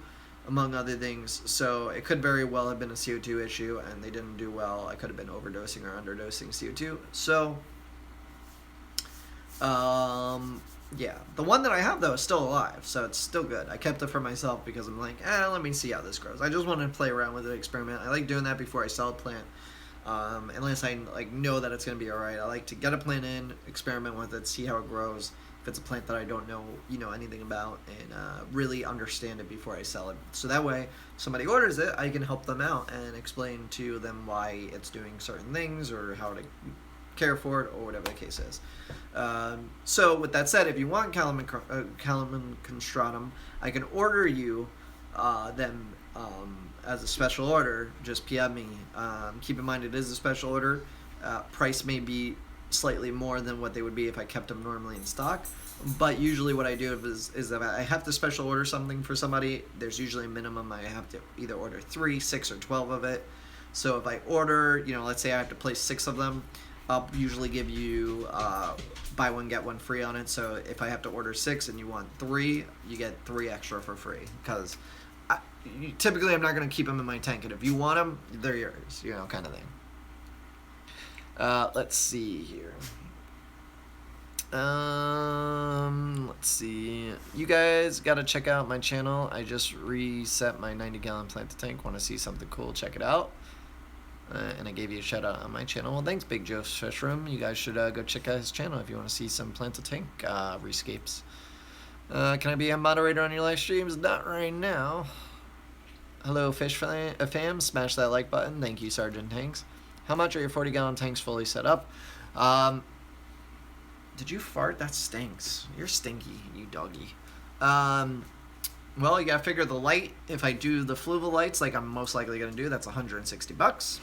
among other things. So it could very well have been a CO2 issue, and they didn't do well. I could have been overdosing or underdosing CO2. So, yeah. The one that I have, though, is still alive, so it's still good. I kept it for myself because I'm like, let me see how this grows. I just wanted to play around with it, experiment. I like doing that before I sell a plant. unless I like know that it's gonna be all right. I like to get a plant in, experiment with it, see how it grows. If it's a plant that I don't know, anything about, and really understand it before I sell it. So that way, somebody orders it, I can help them out and explain to them why it's doing certain things or how to care for it or whatever the case is. So with that said, if you want Calamum constratum, I can order you them as a special order. Just PM me. Keep in mind it is a special order. Price may be slightly more than what they would be if I kept them normally in stock, but usually what I do is if I have to special order something for somebody, there's usually a minimum. I have to either order 3, 6, or 12 of it. So if I order, let's say I have to place 6 of them, I'll usually give you buy one get one free on it. So if I have to order 6 and you want 3, you get 3 extra for free, because typically I'm not going to keep them in my tank, and if you want them, they're yours, kind of thing. Let's see here. Let's see. You guys got to check out my channel. I just reset my 90-gallon plant tank. Want to see something cool? Check it out. And I gave you a shout out on my channel. Well, thanks, Big Joe's Fish Room. You guys should go check out his channel if you want to see some plant tank rescapes. Can I be a moderator on your live streams? Not right now. Hello, Fish fam. Smash that like button. Thank you, Sergeant Tanks. How much are your 40-gallon tanks fully set up? Did you fart? That stinks. You're stinky, you doggy. Well, you gotta figure the light. If I do the fluval lights, like I'm most likely gonna do, that's $160.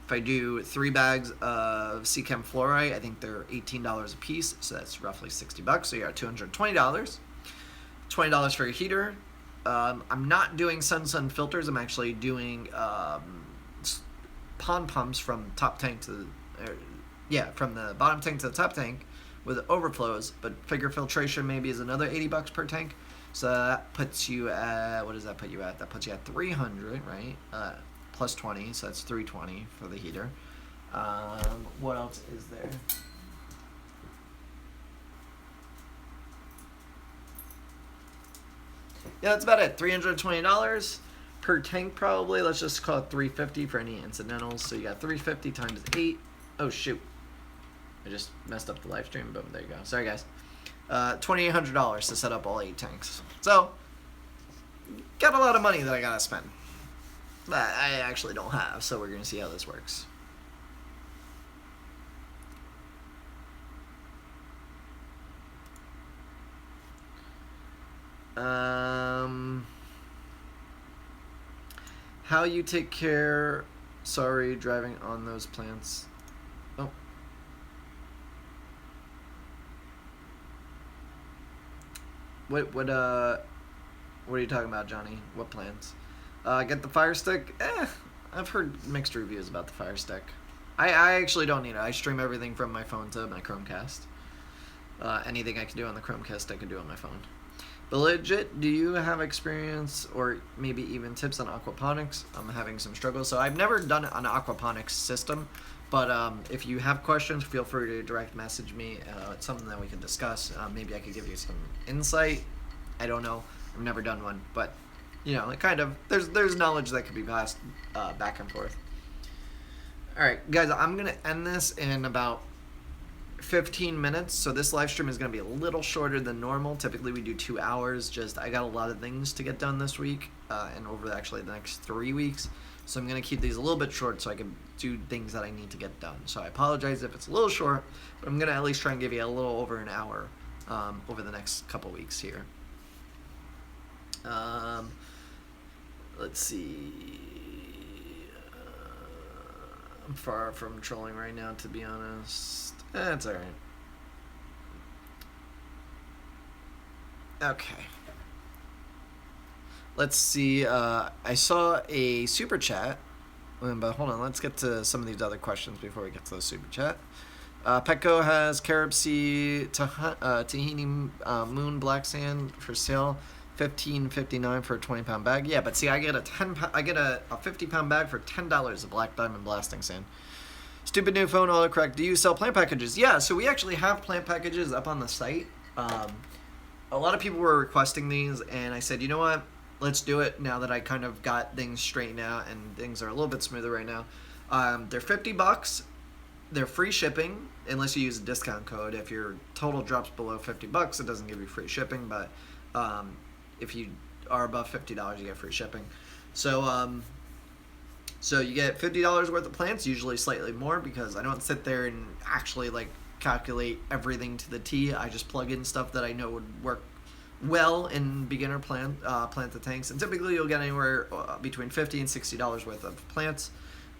If I do 3 bags of Seachem fluorite, I think they're $18 a piece, so that's roughly $60. So you got $220. $20 for your heater. I'm not doing sun filters. I'm actually doing pond pumps from top tank to from the bottom tank to the top tank with overflows, but figure filtration maybe is another $80 per tank. So that puts you at, what does that put you at? That puts you at 300, right? Plus 20, so that's 320 for the heater. What else is there? Yeah, that's about it. $320 per tank probably. Let's just call it $350 for any incidentals. So you got $350 times 8. Oh shoot, I just messed up the live stream, but there you go. Sorry guys. $2,800 to set up all 8 tanks. So got a lot of money that I gotta spend that I actually don't have. So we're gonna see how this works. How you take care? Sorry, driving on those plants. Oh. What are you talking about, Johnny? What plants? Get the Fire Stick? I've heard mixed reviews about the Fire Stick. I actually don't need it. I stream everything from my phone to my Chromecast. Anything I can do on the Chromecast, I can do on my phone. But legit, do you have experience or maybe even tips on aquaponics? I'm having some struggles. So I've never done an aquaponics system, but if you have questions, feel free to direct message me. It's something that we can discuss. Maybe I could give you some insight. I don't know. I've never done one, but it kind of there's knowledge that could be passed back and forth. All right, guys, I'm gonna end this in about 15 minutes, so this live stream is going to be a little shorter than normal. Typically we do 2 hours. Just I got a lot of things to get done this week and over actually the next 3 weeks, so I'm going to keep these a little bit short so I can do things that I need to get done. So I apologize if it's a little short, but I'm going to at least try and give you a little over an hour over the next couple weeks here. Let's see. I'm far from trolling right now, to be honest. That's alright. Okay. Let's see. I saw a super chat. But hold on. Let's get to some of these other questions before we get to the super chat. Petco has carob sea tahini moon black sand for sale. $15.59 for a 20-pound bag. Yeah, but see, I get a 50-pound bag for $10 of black diamond blasting sand. Stupid new phone, autocorrect. Do you sell plant packages? Yeah, so we actually have plant packages up on the site. A lot of people were requesting these, and I said, you know what? Let's do it now that I kind of got things straightened out and things are a little bit smoother right now. They're $50. They're free shipping unless you use a discount code. If your total drops below $50, it doesn't give you free shipping. But if you are above $50, you get free shipping. So so you get $50 worth of plants, usually slightly more, because I don't sit there and actually like calculate everything to the T. I just plug in stuff that I know would work well in beginner planted tanks, and typically you'll get anywhere between $50 and $60 worth of plants.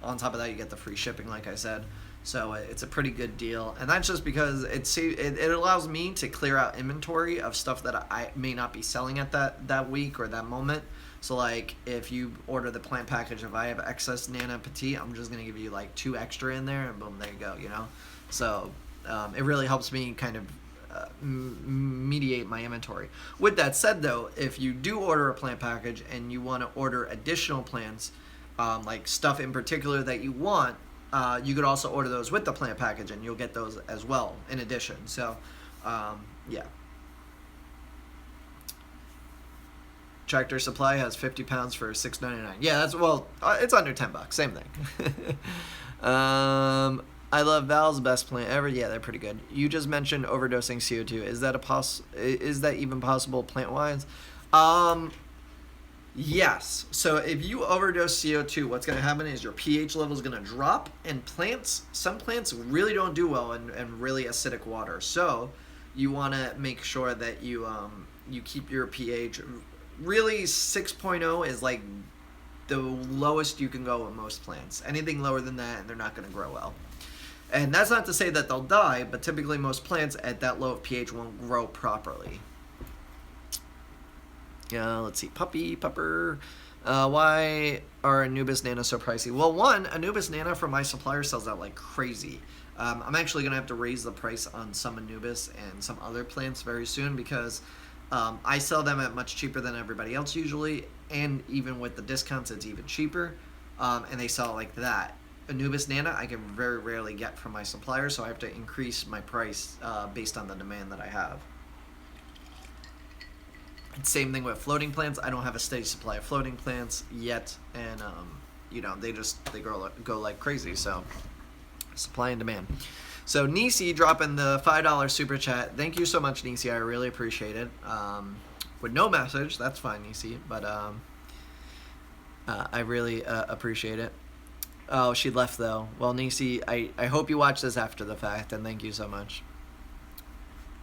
On top of that, you get the free shipping, like I said. So it's a pretty good deal, and that's just because it allows me to clear out inventory of stuff that I may not be selling at that week or that moment. So like if you order the plant package, if I have excess Nana Petit, I'm just gonna give you like 2 extra in there, and boom, there you go. You know, so it really helps me kind of mediate my inventory. With that said, though, if you do order a plant package and you want to order additional plants, like stuff in particular that you want, you could also order those with the plant package, and you'll get those as well in addition. So, yeah. Tractor Supply has 50 pounds for $6.99. Yeah, that's, well, it's under $10. Same thing. I love Val's best plant ever. Yeah, they're pretty good. You just mentioned overdosing CO2. Is that even possible plant-wise? Yes. So if you overdose CO2, what's going to happen is your pH level is going to drop, and some plants really don't do well in really acidic water. So you want to make sure that you keep your pH. Really, 6.0 is like the lowest you can go with most plants. Anything lower than that, and they're not going to grow well. And that's not to say that they'll die, but typically most plants at that low of pH won't grow properly. Yeah, let's see. Pupper. Why are Anubis Nana so pricey? Well, one, Anubis Nana from my supplier sells out like crazy. I'm actually going to have to raise the price on some Anubis and some other plants very soon, because I sell them at much cheaper than everybody else usually, and even with the discounts it's even cheaper, and they sell it like that. Anubis Nana I can very rarely get from my supplier, so I have to increase my price based on the demand that I have. Same thing with floating plants. I don't have a steady supply of floating plants yet, and you know, they go like crazy. So supply and demand. So Nisi dropping the $5 super chat. Thank you so much, Nisi. I really appreciate it. With no message, that's fine, Nisi, but I really appreciate it. Oh, she left though. Well, Nisi, I hope you watch this after the fact, and thank you so much.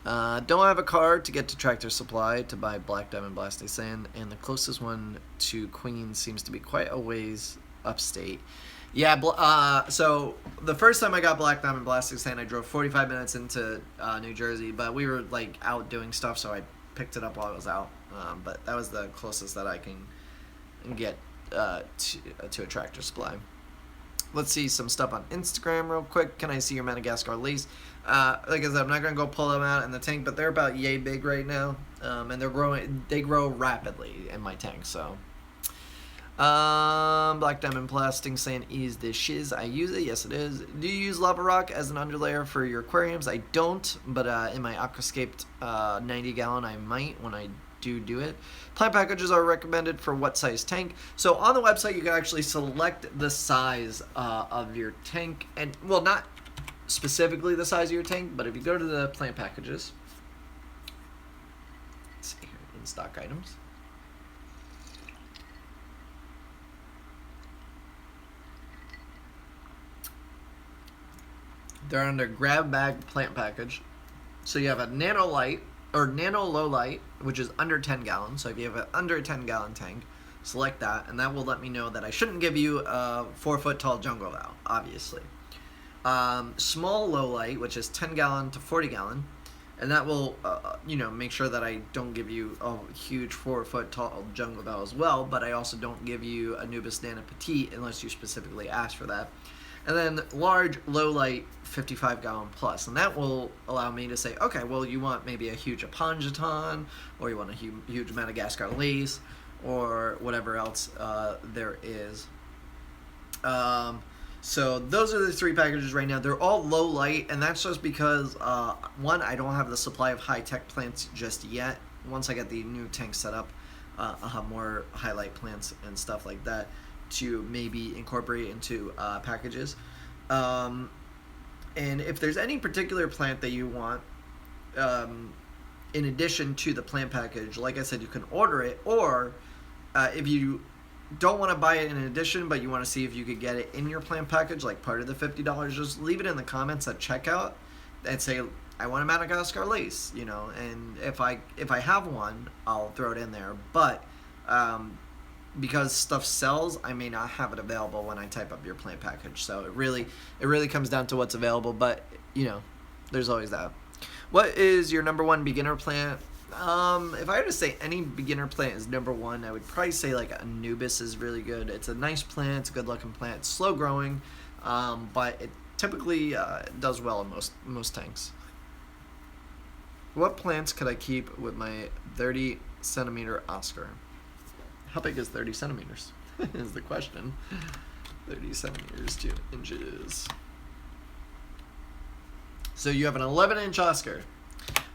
Don't have a car to get to Tractor Supply to buy Black Diamond Blasting Sand, and the closest one to Queens seems to be quite a ways upstate. Yeah, so the first time I got Black Diamond Blasting Sand, I drove 45 minutes into New Jersey, but we were like out doing stuff, so I picked it up while I was out. But that was the closest that I can get to a Tractor Supply. Let's see some stuff on Instagram real quick. Can I see your Madagascar lease? Like I said, I'm not going to go pull them out in the tank, but they're about yay big right now. And they grow rapidly in my tank, so. Black Diamond Blasting Sand is the shiz. I use it. Yes, it is. Do you use lava rock as an underlayer for your aquariums? I don't, but in my aquascaped 90 gallon, I might when I do it. Plant packages are recommended for what size tank. So on the website you can actually select the size of your tank, and well, not specifically the size of your tank, but if you go to the plant packages, let's see here, in stock items, they're under grab bag plant package. So you have a nano light or nano low light, which is under 10 gallons. So if you have an under 10 gallon tank, select that, and that will let me know that I shouldn't give you a 4-foot tall jungle Val, obviously. Small low light, which is 10 gallon to 40 gallon, and that will you know, make sure that I don't give you a huge 4-foot tall jungle Val as well, but I also don't give you Anubis Nana Petite unless you specifically ask for that. And then large low light 55 gallon plus, and that will allow me to say, okay, well, you want maybe a huge Apongeton, or you want a huge Madagascar lace, or whatever else there is. So those are the 3 packages right now. They're all low light, and that's just because one, I don't have the supply of high tech plants just yet. Once I get the new tank set up, I'll have more highlight plants and stuff like that. to maybe incorporate into packages. And if there's any particular plant that you want, in addition to the plant package, like I said, you can order it, or if you don't want to buy it in addition, but you want to see if you could get it in your plant package, like part of the $50, just leave it in the comments at checkout and say, I want a Madagascar lace, you know, and if I have one, I'll throw it in there. But because stuff sells, I may not have it available when I type up your plant package. So it really comes down to what's available, but you know, there's always that. What is your number one beginner plant? If I had to say any beginner plant is number one, I would probably say like Anubis is really good. It's a nice plant, it's a good looking plant, it's slow growing, but it typically does well in most tanks. What plants could I keep with my 30 centimeter Oscar? How big is 30 centimeters is the question. 30 centimeters to inches. So you have an 11-inch Oscar.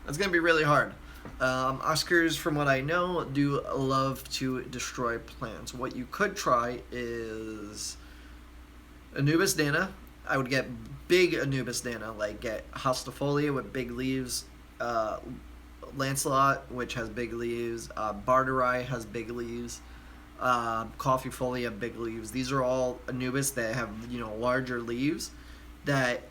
That's going to be really hard. Oscars, from what I know, do love to destroy plants. What you could try is Anubis dana. I would get big Anubis dana, like get hostifolia with big leaves, Lancelot, which has big leaves, Barterai has big leaves, Coffeefolia, big leaves. These are all Anubis that have, you know, larger leaves that,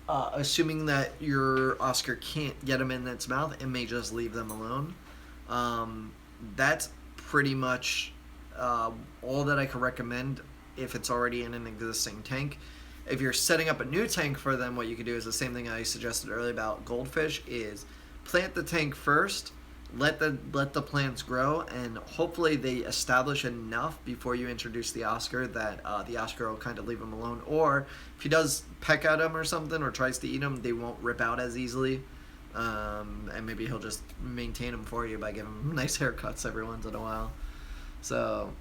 assuming that your Oscar can't get them in its mouth, it may just leave them alone. That's pretty much all that I could recommend if it's already in an existing tank. If you're setting up a new tank for them, what you could do is the same thing I suggested earlier about goldfish, is plant the tank first, let the plants grow, and hopefully they establish enough before you introduce the Oscar that the Oscar will kind of leave them alone. Or if he does peck at them or something or tries to eat them, they won't rip out as easily, and maybe he'll just maintain them for you by giving them nice haircuts every once in a while. So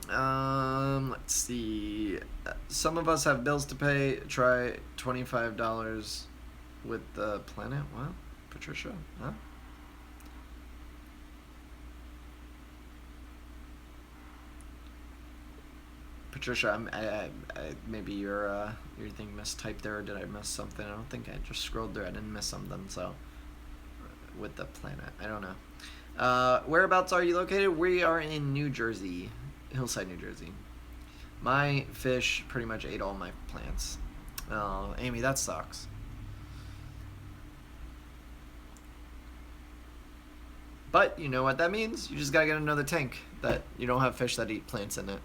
let's see. Some of us have bills to pay. Try $25 with the planet. What? Patricia? Huh? Patricia, I maybe your thing mistyped there, or did I miss something? I don't think I just scrolled through. I didn't miss something. So with the planet, I don't know. Whereabouts are you located? We are in New Jersey. Hillside, New Jersey. My fish pretty much ate all my plants. Oh, Amy, that sucks. But you know what that means? You just gotta get another tank that you don't have fish that eat plants in it.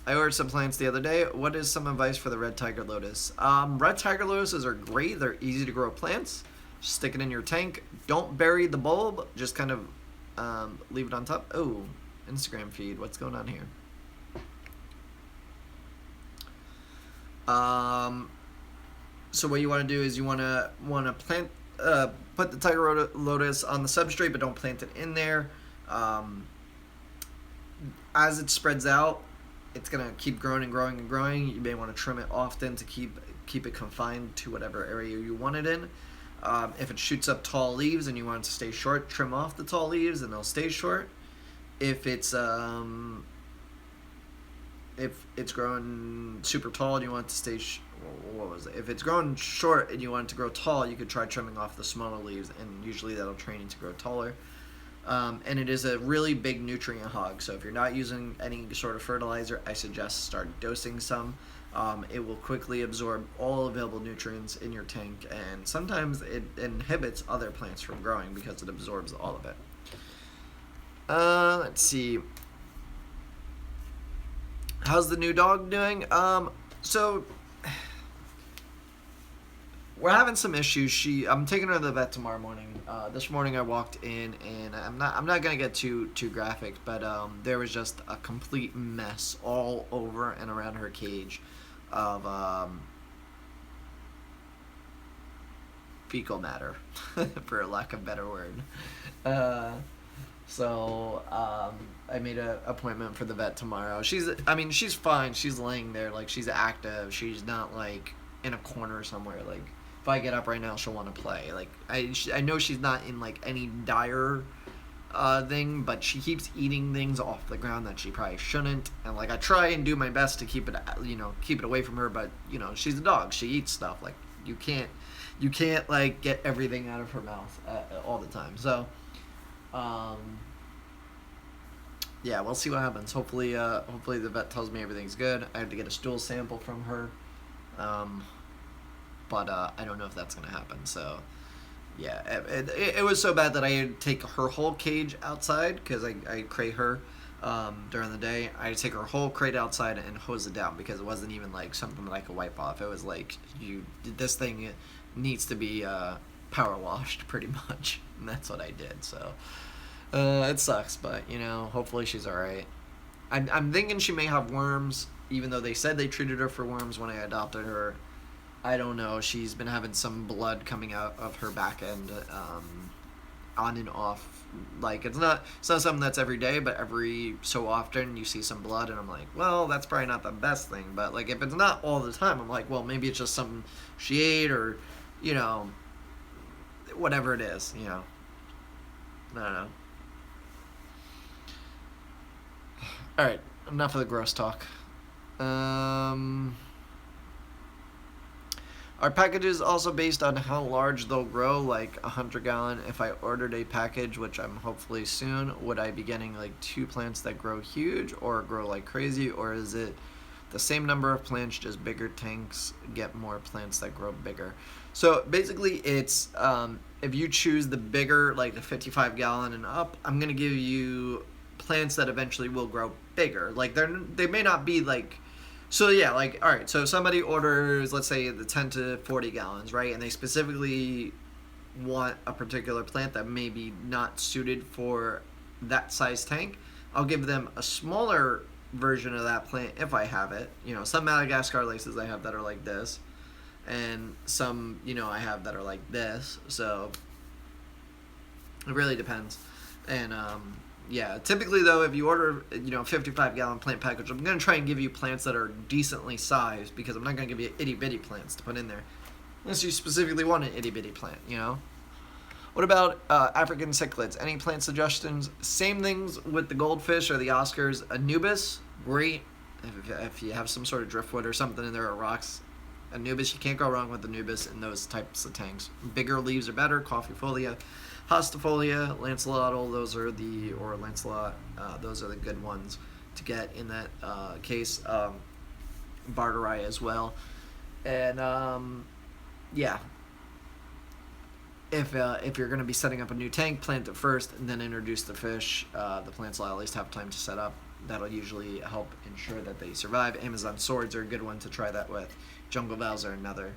I ordered some plants the other day. What is some advice for the red tiger lotus? Red tiger lotuses are great. They're easy to grow plants. Just stick it in your tank. Don't bury the bulb. Just kind of leave it on top. Oh, Instagram feed. What's going on here? So what you want to do is you want to plant, put the tiger lotus on the substrate, but don't plant it in there. As it spreads out, it's gonna keep growing and growing and growing. You may want to trim it often to keep it confined to whatever area you want it in. If it shoots up tall leaves and you want it to stay short, trim off the tall leaves and they'll stay short. If it's growing super tall and you want it to stay, if it's growing short and you want it to grow tall, you could try trimming off the smaller leaves, and usually that'll train it to grow taller. And it is a really big nutrient hog, so if you're not using any sort of fertilizer, I suggest start dosing some. It will quickly absorb all available nutrients in your tank, and sometimes it inhibits other plants from growing because it absorbs all of it. Let's see. How's the new dog doing? So we're having some issues. I'm taking her to the vet tomorrow morning. This morning I walked in, and I'm not gonna get too graphic, but there was just a complete mess all over and around her cage of fecal matter, for lack of a better word. So I made an appointment for the vet tomorrow. She's fine. She's laying there, like, she's active. She's not like in a corner somewhere. Like, if I get up right now, she'll want to play. Like, I know she's not in like any dire thing, but she keeps eating things off the ground that she probably shouldn't. And like I try and do my best to keep it, keep it away from her, but she's a dog. She eats stuff. Like you can't like get everything out of her mouth all the time. So, yeah, we'll see what happens. Hopefully the vet tells me everything's good. I have to get a stool sample from her, but I don't know if that's gonna happen. So. Yeah, it was so bad that I had to take her whole cage outside because I crate her during the day. I had to take her whole crate outside and hose it down because it wasn't even like something that I could wipe off. It was like this thing needs to be power washed pretty much, and that's what I did. So it sucks, but hopefully she's all right. I'm thinking she may have worms, even though they said they treated her for worms when I adopted her. I don't know. She's been having some blood coming out of her back end, on and off. Like it's not something that's every day, but every so often you see some blood, and I'm like, well, that's probably not the best thing. But like if it's not all the time, I'm like, well, maybe it's just something she ate, or whatever it is. I don't know. All right, enough of the gross talk. Are packages also based on how large they'll grow, like 100-gallon? If I ordered a package, which I'm hopefully soon, would I be getting like 2 plants that grow huge or grow like crazy? Or is it the same number of plants, just bigger tanks get more plants that grow bigger? So basically it's, if you choose the bigger, like the 55-gallon and up, I'm going to give you plants that eventually will grow bigger. Like they may not be like, so yeah, like, all right, so somebody orders, let's say, the 10 to 40 gallons, right? And they specifically want a particular plant that may be not suited for that size tank. I'll give them a smaller version of that plant if I have it. Some Madagascar laces I have that are like this. And some, I have that are like this. So it really depends. And, yeah, typically though, if you order, a 55-gallon plant package, I'm going to try and give you plants that are decently sized, because I'm not going to give you itty-bitty plants to put in there, unless you specifically want an itty-bitty plant, What about African cichlids? Any plant suggestions? Same things with the goldfish or the Oscars. Anubis, great. If you have some sort of driftwood or something in there, or rocks, Anubis, you can't go wrong with Anubis in those types of tanks. Bigger leaves are better. Coffeefolia, Hostifolia, Lancelot, those are the good ones to get in that case. Barterai as well. And yeah, if you're going to be setting up a new tank, plant it first and then introduce the fish. The plants will at least have time to set up. That'll usually help ensure that they survive. Amazon swords are a good one to try that with. Jungle vows are another.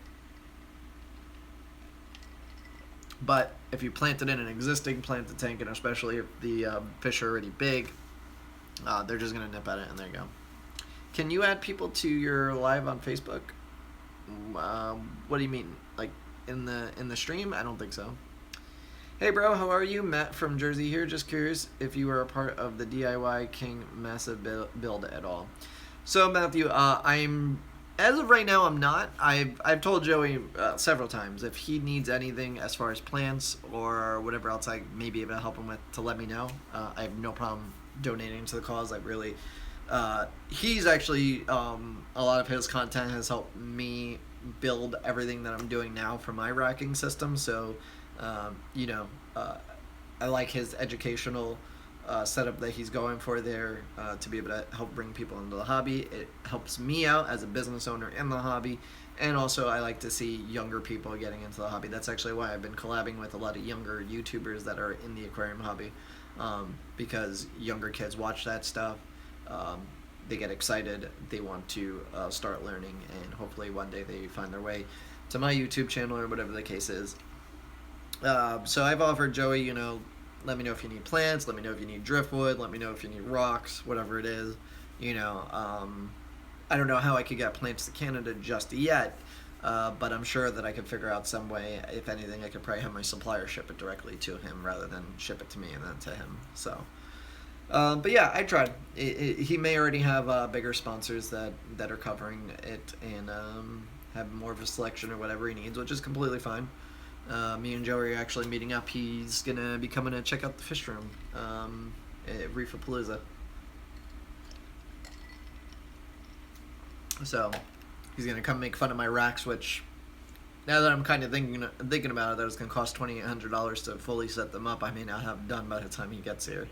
But if you plant it in an existing planted tank, and especially if the fish are already big, they're just going to nip at it, and there you go. Can you add people to your live on Facebook? What do you mean? Like in the stream? I don't think so. Hey bro, how are you? Matt from Jersey here. Just curious if you were a part of the DIY King massive build at all. So Matthew, as of right now, I'm not. I've told Joey several times if he needs anything as far as plants or whatever else I may be able to help him with, to let me know. I have no problem donating to the cause. I really, he's actually, a lot of his content has helped me build everything that I'm doing now for my racking system. So, I like his educational setup that he's going for there to be able to help bring people into the hobby. It helps me out as a business owner in the hobby, and also I like to see younger people getting into the hobby. That's actually why I've been collabing with a lot of younger YouTubers that are in the aquarium hobby, because younger kids watch that stuff, they get excited, they want to start learning, and hopefully one day they find their way to my YouTube channel or whatever the case is. So I've offered Joey, let me know if you need plants, let me know if you need driftwood, let me know if you need rocks, whatever it is. I don't know how I could get plants to Canada just yet, but I'm sure that I could figure out some way. If anything, I could probably have my supplier ship it directly to him rather than ship it to me and then to him. So, but yeah, I tried. He may already have bigger sponsors that are covering it and have more of a selection or whatever he needs, which is completely fine. Me and Joey are actually meeting up. He's gonna be coming to check out the fish room at Reefapalooza. So he's gonna come make fun of my racks, which now that I'm kind of thinking about it, that it's gonna cost $2,800 to fully set them up. I may not have done by the time he gets here.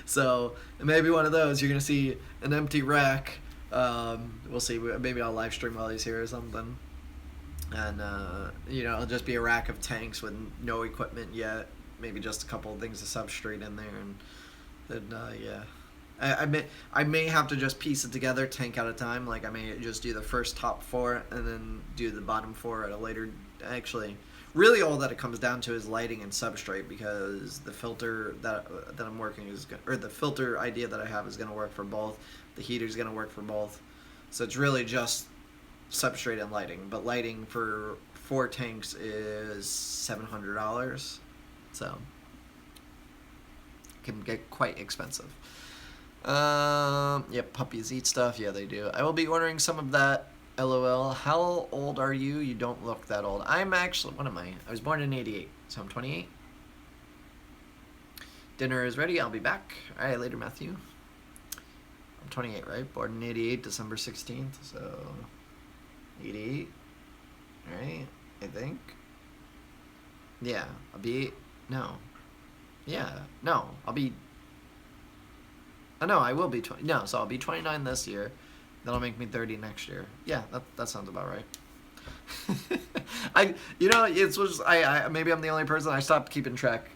So it may be one of those. You're gonna see an empty rack. We'll see. Maybe I'll live stream while he's here or something. And you know, it'll just be a rack of tanks with no equipment yet. Maybe just a couple of things of substrate in there, and then yeah. I may have to just piece it together tank at a time. Like I may just do the first top 4 and then do the bottom 4 at a later. Actually, really all that it comes down to is lighting and substrate, because the filter that I'm working is or the filter idea that I have is going to work for both. The heater is going to work for both. So it's really just substrate and lighting. But lighting for 4 tanks is $700. So it can get quite expensive. Yeah, puppies eat stuff. Yeah, they do. I will be ordering some of that. LOL. How old are you? You don't look that old. I'm actually, what am I? I was born in 88, so I'm 28. Dinner is ready. I'll be back. All right, later, Matthew. I'm 28, right? Born in 88, December 16th, so 88, right? I think. Yeah, I'll be, no. Yeah, no, I'll be, no, I will be 20. No, so I'll be 29 this year. That'll make me 30 next year. Yeah, that sounds about right. You know, it's just I maybe I'm the only person. I stopped keeping track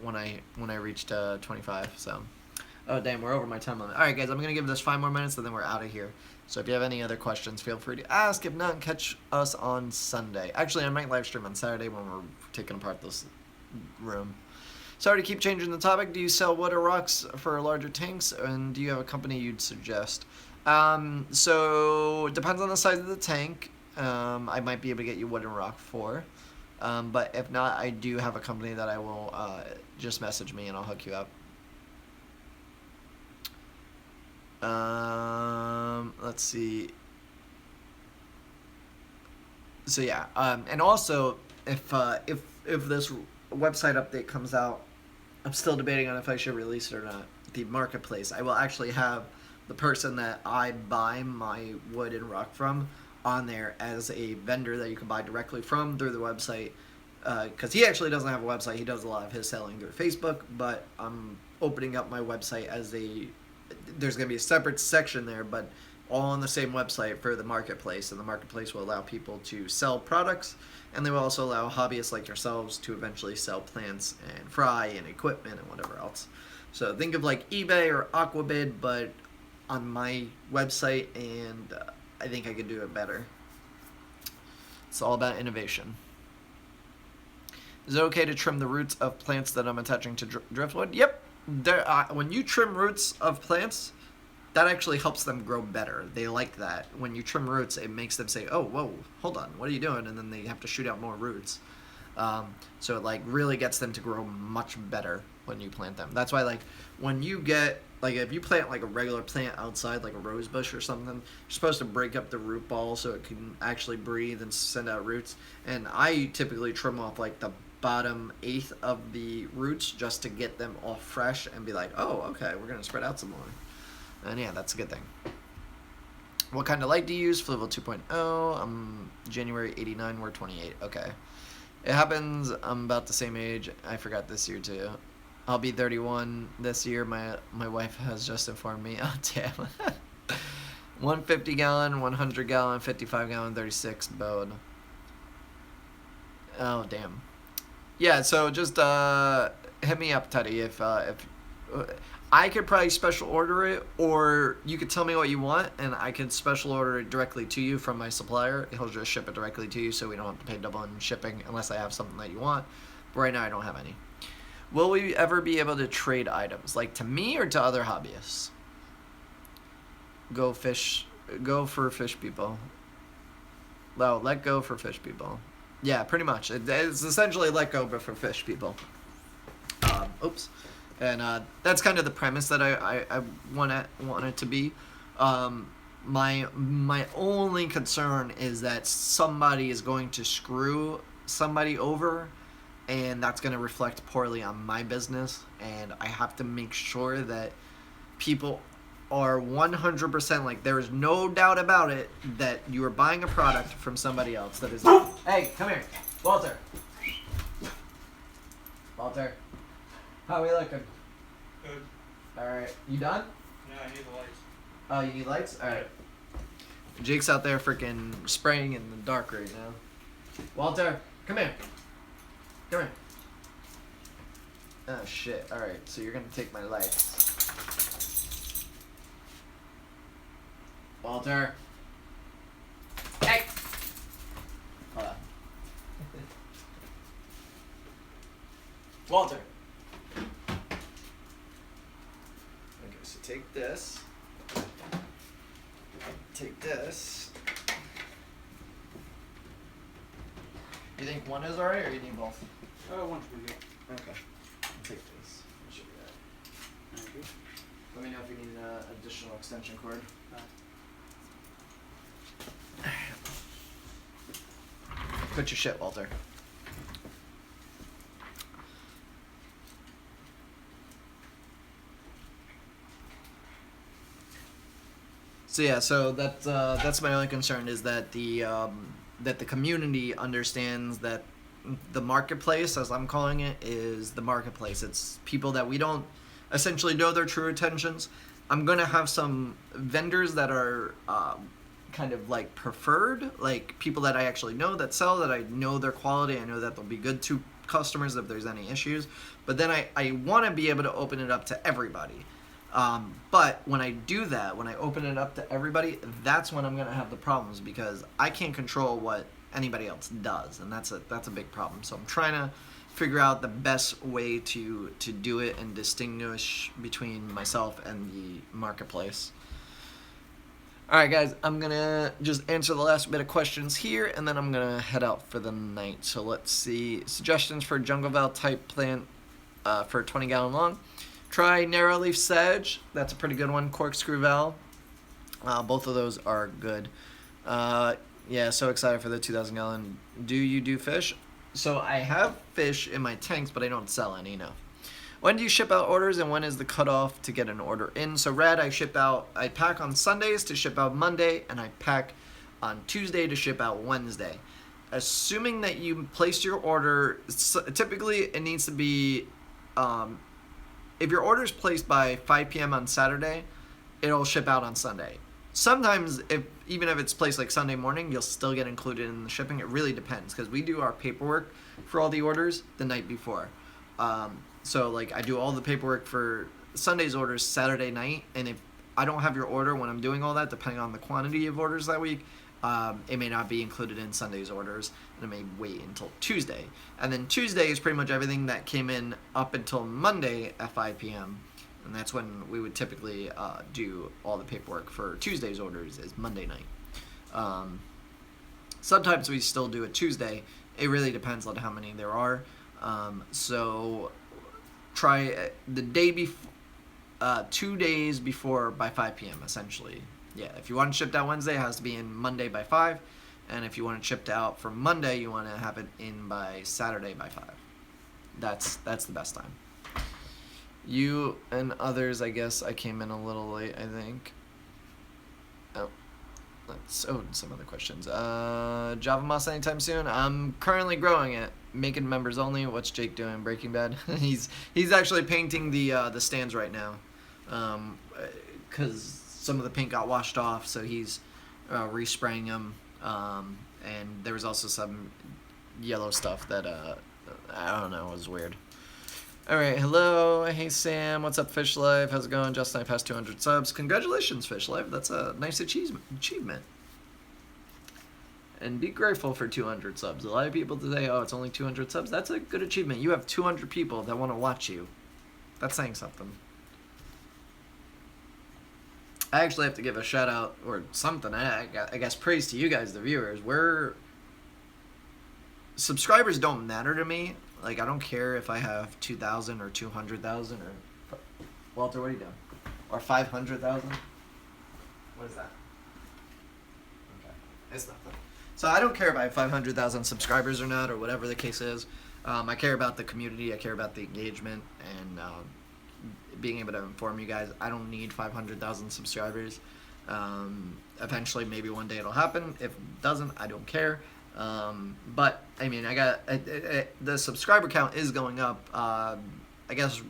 when I reached 25. So, oh damn, we're over my time limit. All right, guys, I'm gonna give this 5 more minutes and then we're out of here. So if you have any other questions, feel free to ask. If not, catch us on Sunday. Actually, I might live stream on Saturday when we're taking apart this room. Sorry to keep changing the topic. Do you sell wood or rocks for larger tanks, and do you have a company you'd suggest? So it depends on the size of the tank. I might be able to get you wood and rock for. But if not, I do have a company that I will just message me and I'll hook you up. Let's see. So yeah, and also if this website update comes out, I'm still debating on if I should release it or not. The marketplace, I will actually have the person that I buy my wood and rock from on there as a vendor that you can buy directly from through the website, because he actually doesn't have a website. He does a lot of his selling through Facebook, but I'm opening up my website as there's going to be a separate section there, but all on the same website for the marketplace, and the marketplace will allow people to sell products, and they will also allow hobbyists like yourselves to eventually sell plants and fry and equipment and whatever else. So think of like eBay or Aquabid, but on my website, and I think I could do it better. It's all about innovation. Is it okay to trim the roots of plants that I'm attaching to driftwood? Yep. When you trim roots of plants, that actually helps them grow better. They like that. When you trim roots, it makes them say, oh, whoa, hold on, what are you doing? And then they have to shoot out more roots. So it like really gets them to grow much better when you plant them. That's why like when you get, like if you plant like a regular plant outside, like a rose bush or something, you're supposed to break up the root ball so it can actually breathe and send out roots. And I typically trim off like the bottom 1/8 of the roots just to get them all fresh and be like, oh, okay, we're gonna spread out some more. And yeah, that's a good thing. What kind of light do you use? Flavel 2.0. I'm January 89. We're 28. Okay. It happens. I'm about the same age. I forgot this year too. I'll be 31 this year. My wife has just informed me. Oh damn. 150 gallon, 100 gallon, 55 gallon, 36 bode. Oh damn. Yeah. So just hit me up, Teddy. If I could probably special order it, or you could tell me what you want, and I could special order it directly to you from my supplier. He'll just ship it directly to you, so we don't have to pay double in shipping unless I have something that you want. But right now, I don't have any. Will we ever be able to trade items, like to me or to other hobbyists? Go for fish people. No, let go for fish people. Yeah, pretty much. It's essentially let go, but for fish people. Oops. And that's kind of the premise that I want it to be. My only concern is that somebody is going to screw somebody over, and that's going to reflect poorly on my business, and I have to make sure that people are 100%, like, there is no doubt about it that you are buying a product from somebody else that is... Hey, come here. Walter. Walter. How are we looking? Good. Alright, you done? Yeah, I need the lights. Oh, you need lights? Alright. Jake's out there freaking spraying in the dark right now. Walter, come here. Come here. Oh shit. Alright, so you're gonna take my lights. Walter. Hey! Hold on. Walter. Okay, so take this. Take this. You think one is alright, or you need both? One's pretty good. Okay. I'll take this. I'll show you that. Thank you. Let me know if you need an additional extension cord. Quit your shit, Walter. So yeah, so that's my only concern, is that the community understands that the marketplace, as I'm calling it, is the marketplace. It's people that we don't essentially know their true intentions. I'm gonna have some vendors that are kind of like preferred, like people that I actually know that sell, that I know their quality, I know that they'll be good to customers if there's any issues. But then I want to be able to open it up to everybody. But when I do that, when I open it up to everybody, that's when I'm going to have the problems, because I can't control what anybody else does, and that's a big problem. So I'm trying to figure out the best way to do it and distinguish between myself and the marketplace. Alright guys, I'm going to just answer the last bit of questions here, and then I'm going to head out for the night. So let's see. Suggestions for jungle val type plant for 20 gallon long. Try narrow leaf sag. That's a pretty good one. Corkscrew val. Both of those are good. Yeah, so excited for the 2,000 gallon. Do you do fish? So I have fish in my tanks, but I don't sell any, no. When do you ship out orders, and when is the cutoff to get an order in? So Rad, I pack on Sundays to ship out Monday, and I pack on Tuesday to ship out Wednesday. Assuming that you placed your order, typically it needs to be, if your order is placed by 5 p.m. on Saturday, it'll ship out on Sunday. Sometimes, even if it's placed like Sunday morning, you'll still get included in the shipping. It really depends, because we do our paperwork for all the orders the night before. So like I do all the paperwork for Sunday's orders Saturday night, and if I don't have your order when I'm doing all that, depending on the quantity of orders that week, it may not be included in Sunday's orders, and it may wait until Tuesday. And then Tuesday is pretty much everything that came in up until Monday at 5 p.m. And that's when we would typically do all the paperwork for Tuesday's orders, is Monday night. Sometimes we still do it Tuesday. It really depends on how many there are. So try the day before, 2 days before by 5 p.m. essentially. Yeah, if you want it shipped out Wednesday, it has to be in Monday by 5. And if you want it shipped out for Monday, you want to have it in by Saturday by 5. That's the best time. You and others, I guess I came in a little late, I think. Oh, some other questions. Java Moss anytime soon? I'm currently growing it. Making members only. What's Jake doing? Breaking Bad? he's actually painting the stands right now. Because some of the paint got washed off, so he's respraying them. And there was also some yellow stuff that, I don't know, was weird. Alright, hello, hey Sam, what's up Fish Life, how's it going? Justin, I passed 200 subs. Congratulations, Fish Life, that's a nice achievement. And be grateful for 200 subs. A lot of people today, oh, it's only 200 subs. That's a good achievement. You have 200 people that want to watch you. That's saying something. I actually have to give a shout out, or something, I guess praise to you guys, the viewers. Subscribers don't matter to me. Like, I don't care if I have 2,000 or 200,000 or... Walter, what are you doing? Or 500,000? What is that? Okay. It's nothing. So I don't care if I have 500,000 subscribers or not, or whatever the case is. I care about the community. I care about the engagement and being able to inform you guys. I don't need 500,000 subscribers. Eventually, maybe one day it'll happen. If it doesn't, I don't care. But I mean, I got the subscriber count is going up. I guess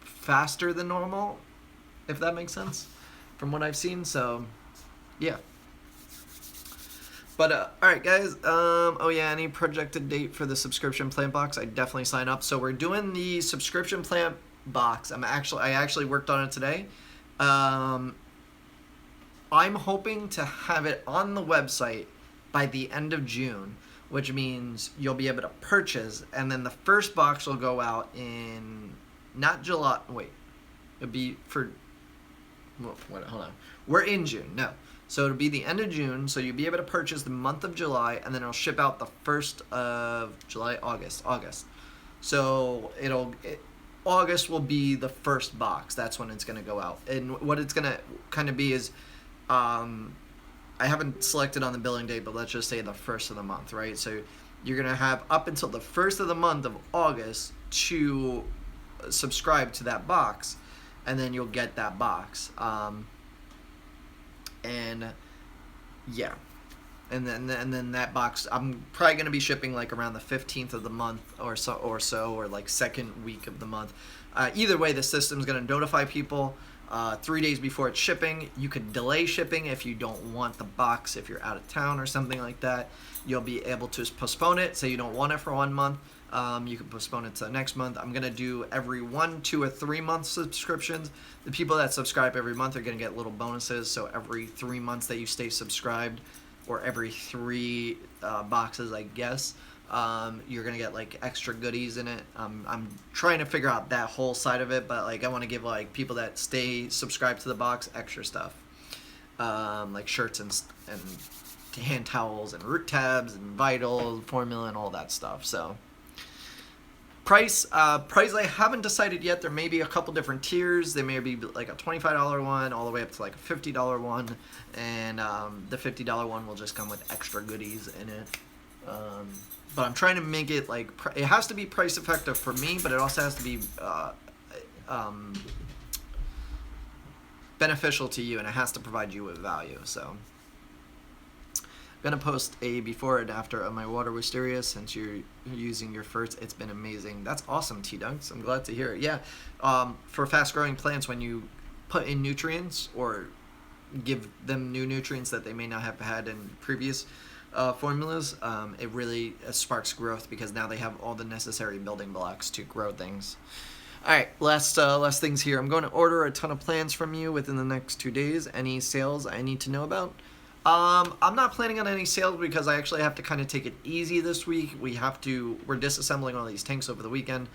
faster than normal, if that makes sense, from what I've seen. So, yeah. But all right, guys. Oh yeah, any projected date for the subscription plan box? I definitely sign up. So we're doing the subscription plan box. I actually worked on it today. I'm hoping to have it on the website by the end of June, which means you'll be able to purchase, and then the first box will go out in not July. Wait, it'll be for. Wait, hold on. We're in June. No. So it'll be the end of June, so you'll be able to purchase the month of July, and then it'll ship out the 1st of July, August. So August will be the first box. That's when it's going to go out. And what it's going to kind of be is, I haven't selected on the billing date, but let's just say the 1st of the month, right? So you're going to have up until the 1st of the month of August to subscribe to that box, and then you'll get that box. And yeah, and then that box I'm probably going to be shipping like around the 15th of the month or like second week of the month. Either way, the system's going to notify people 3 days before it's shipping. You could delay shipping if you don't want the box. If you're out of town or something like that, you'll be able to postpone it. Say you don't want it for 1 month. You can postpone it to the next month. I'm going to do every 1, 2, or 3 month subscriptions. The people that subscribe every month are going to get little bonuses. So every 3 months that you stay subscribed, or every 3 boxes, I guess, you're going to get like extra goodies in it. I'm trying to figure out that whole side of it, but like I want to give like people that stay subscribed to the box extra stuff, like shirts and hand towels and root tabs and vital formula and all that stuff. So price I haven't decided yet. There may be a couple different tiers. There may be like a $25 one all the way up to like a $50 one, and the $50 one will just come with extra goodies in it. But I'm trying to make it like it has to be price effective for me, but it also has to be beneficial to you, and it has to provide you with value. So I'm gonna post a before and after of my water wisteria since you're using your first. It's been amazing. That's awesome, T-Dunks. I'm glad to hear it. Yeah, for fast growing plants, when you put in nutrients or give them new nutrients that they may not have had in previous formulas, it really sparks growth because now they have all the necessary building blocks to grow things. All right, last things here. I'm going to order a ton of plants from you within the next 2 days. Any sales I need to know about? I'm not planning on any sales because I actually have to kind of take it easy this week. We're disassembling all these tanks over the weekend,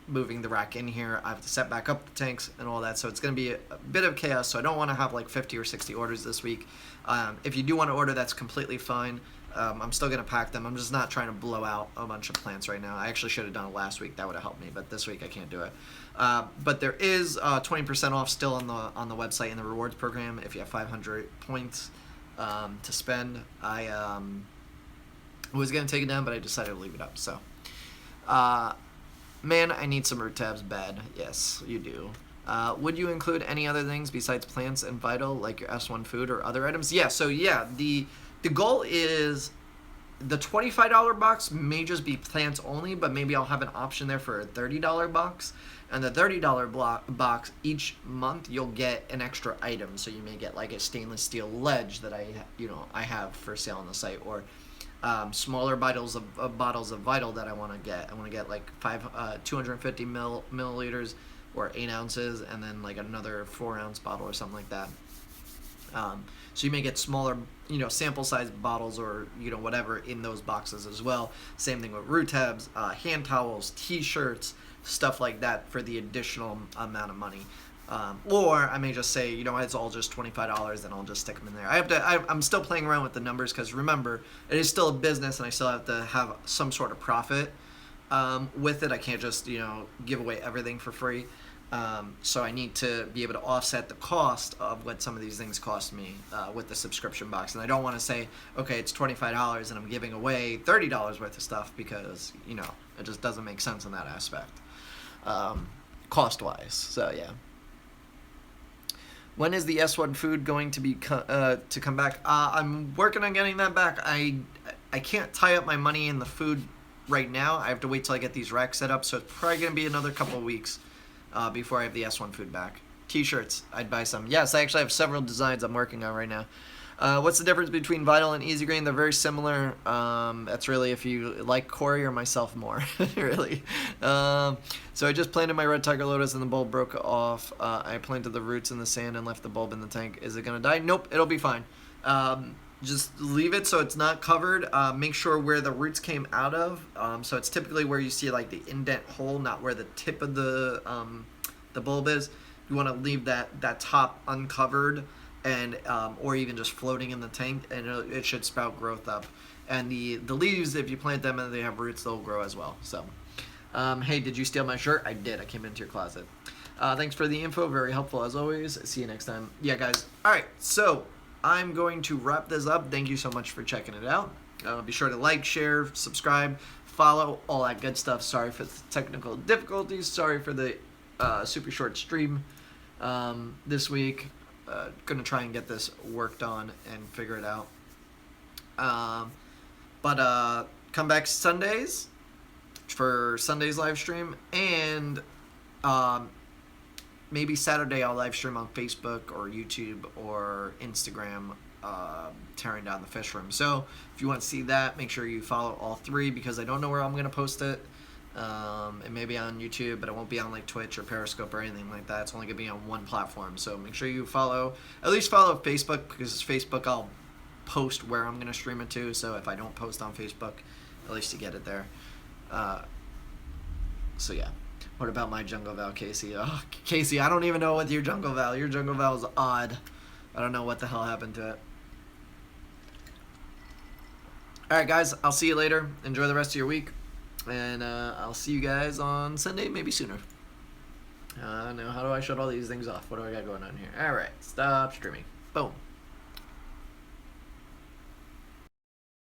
moving the rack in here. I have to set back up the tanks and all that, so it's going to be a bit of chaos, so I don't want to have like 50 or 60 orders this week. If you do want to order, that's completely fine. I'm still going to pack them. I'm just not trying to blow out a bunch of plants right now. I actually should have done it last week. That would have helped me, but this week I can't do it. But there is 20% off still on the website in the rewards program if you have 500 points to spend. I was going to take it down, but I decided to leave it up. So, man, I need some root tabs bad. Yes, you do. Would you include any other things besides plants and vital, like your S1 food or other items? Yeah, so yeah, the goal is the $25 box may just be plants only, but maybe I'll have an option there for a $30 box. And the $30 box, each month you'll get an extra item. So you may get like a stainless steel ledge that I have for sale on the site, or smaller bottles of Vital that I want to get. I want to get like 250 milliliters or 8 ounces, and then like another 4-ounce bottle or something like that. So you may get smaller, sample size bottles or whatever in those boxes as well. Same thing with root tabs, hand towels, T-shirts, stuff like that for the additional amount of money. Or I may just say, it's all just $25 and I'll just stick them in there. I'm still playing around with the numbers because remember, it is still a business and I still have to have some sort of profit with it. I can't just, give away everything for free. So I need to be able to offset the cost of what some of these things cost me with the subscription box. And I don't want to say, okay, it's $25 and I'm giving away $30 worth of stuff, because, you know, it just doesn't make sense in that aspect, cost-wise. So, yeah. When is the S1 food going to be to come back? I'm working on getting that back. I can't tie up my money in the food right now. I have to wait till I get these racks set up, so it's probably going to be another couple of weeks before I have the S1 food back. T-shirts, I'd buy some. Yes, I actually have several designs I'm working on right now. What's the difference between Vital and Easy Grain? They're very similar. That's really if you like Corey or myself more, really. So I just planted my red tiger lotus and the bulb broke off. I planted the roots in the sand and left the bulb in the tank. Is it going to die? Nope, it'll be fine. Just leave it so it's not covered. Make sure where the roots came out of. So it's typically where you see like the indent hole, not where the tip of the bulb is. You want to leave that top uncovered, and or even just floating in the tank, and it should sprout growth up. And the leaves, if you plant them and they have roots, they'll grow as well. So, hey, did you steal my shirt? I did. I came into your closet. Thanks for the info. Very helpful as always. See you next time. Yeah, guys. All right. So I'm going to wrap this up. Thank you so much for checking it out. Be sure to like, share, subscribe, follow, all that good stuff. Sorry for the technical difficulties. Sorry for the super short stream this week. Gonna try and get this worked on and figure it out. But come back Sundays for Sunday's live stream, and maybe Saturday I'll live stream on Facebook or YouTube or Instagram, tearing down the fish room. So if you want to see that, make sure you follow all three, because I don't know where I'm gonna post it. It may be on YouTube, but it won't be on like Twitch or Periscope or anything like that. It's only gonna be on one platform. So make sure you at least follow Facebook, because Facebook I'll post where I'm gonna stream it to. So if I don't post on Facebook, at least you get it there. So yeah. What about my Jungle Val, Casey? Oh, Casey, I don't even know what your Jungle Val. Your Jungle Val is odd. I don't know what the hell happened to it. All right, guys. I'll see you later. Enjoy the rest of your week. And I'll see you guys on Sunday, maybe sooner. Now, how do I shut all these things off? What do I got going on here? All right, stop streaming. Boom.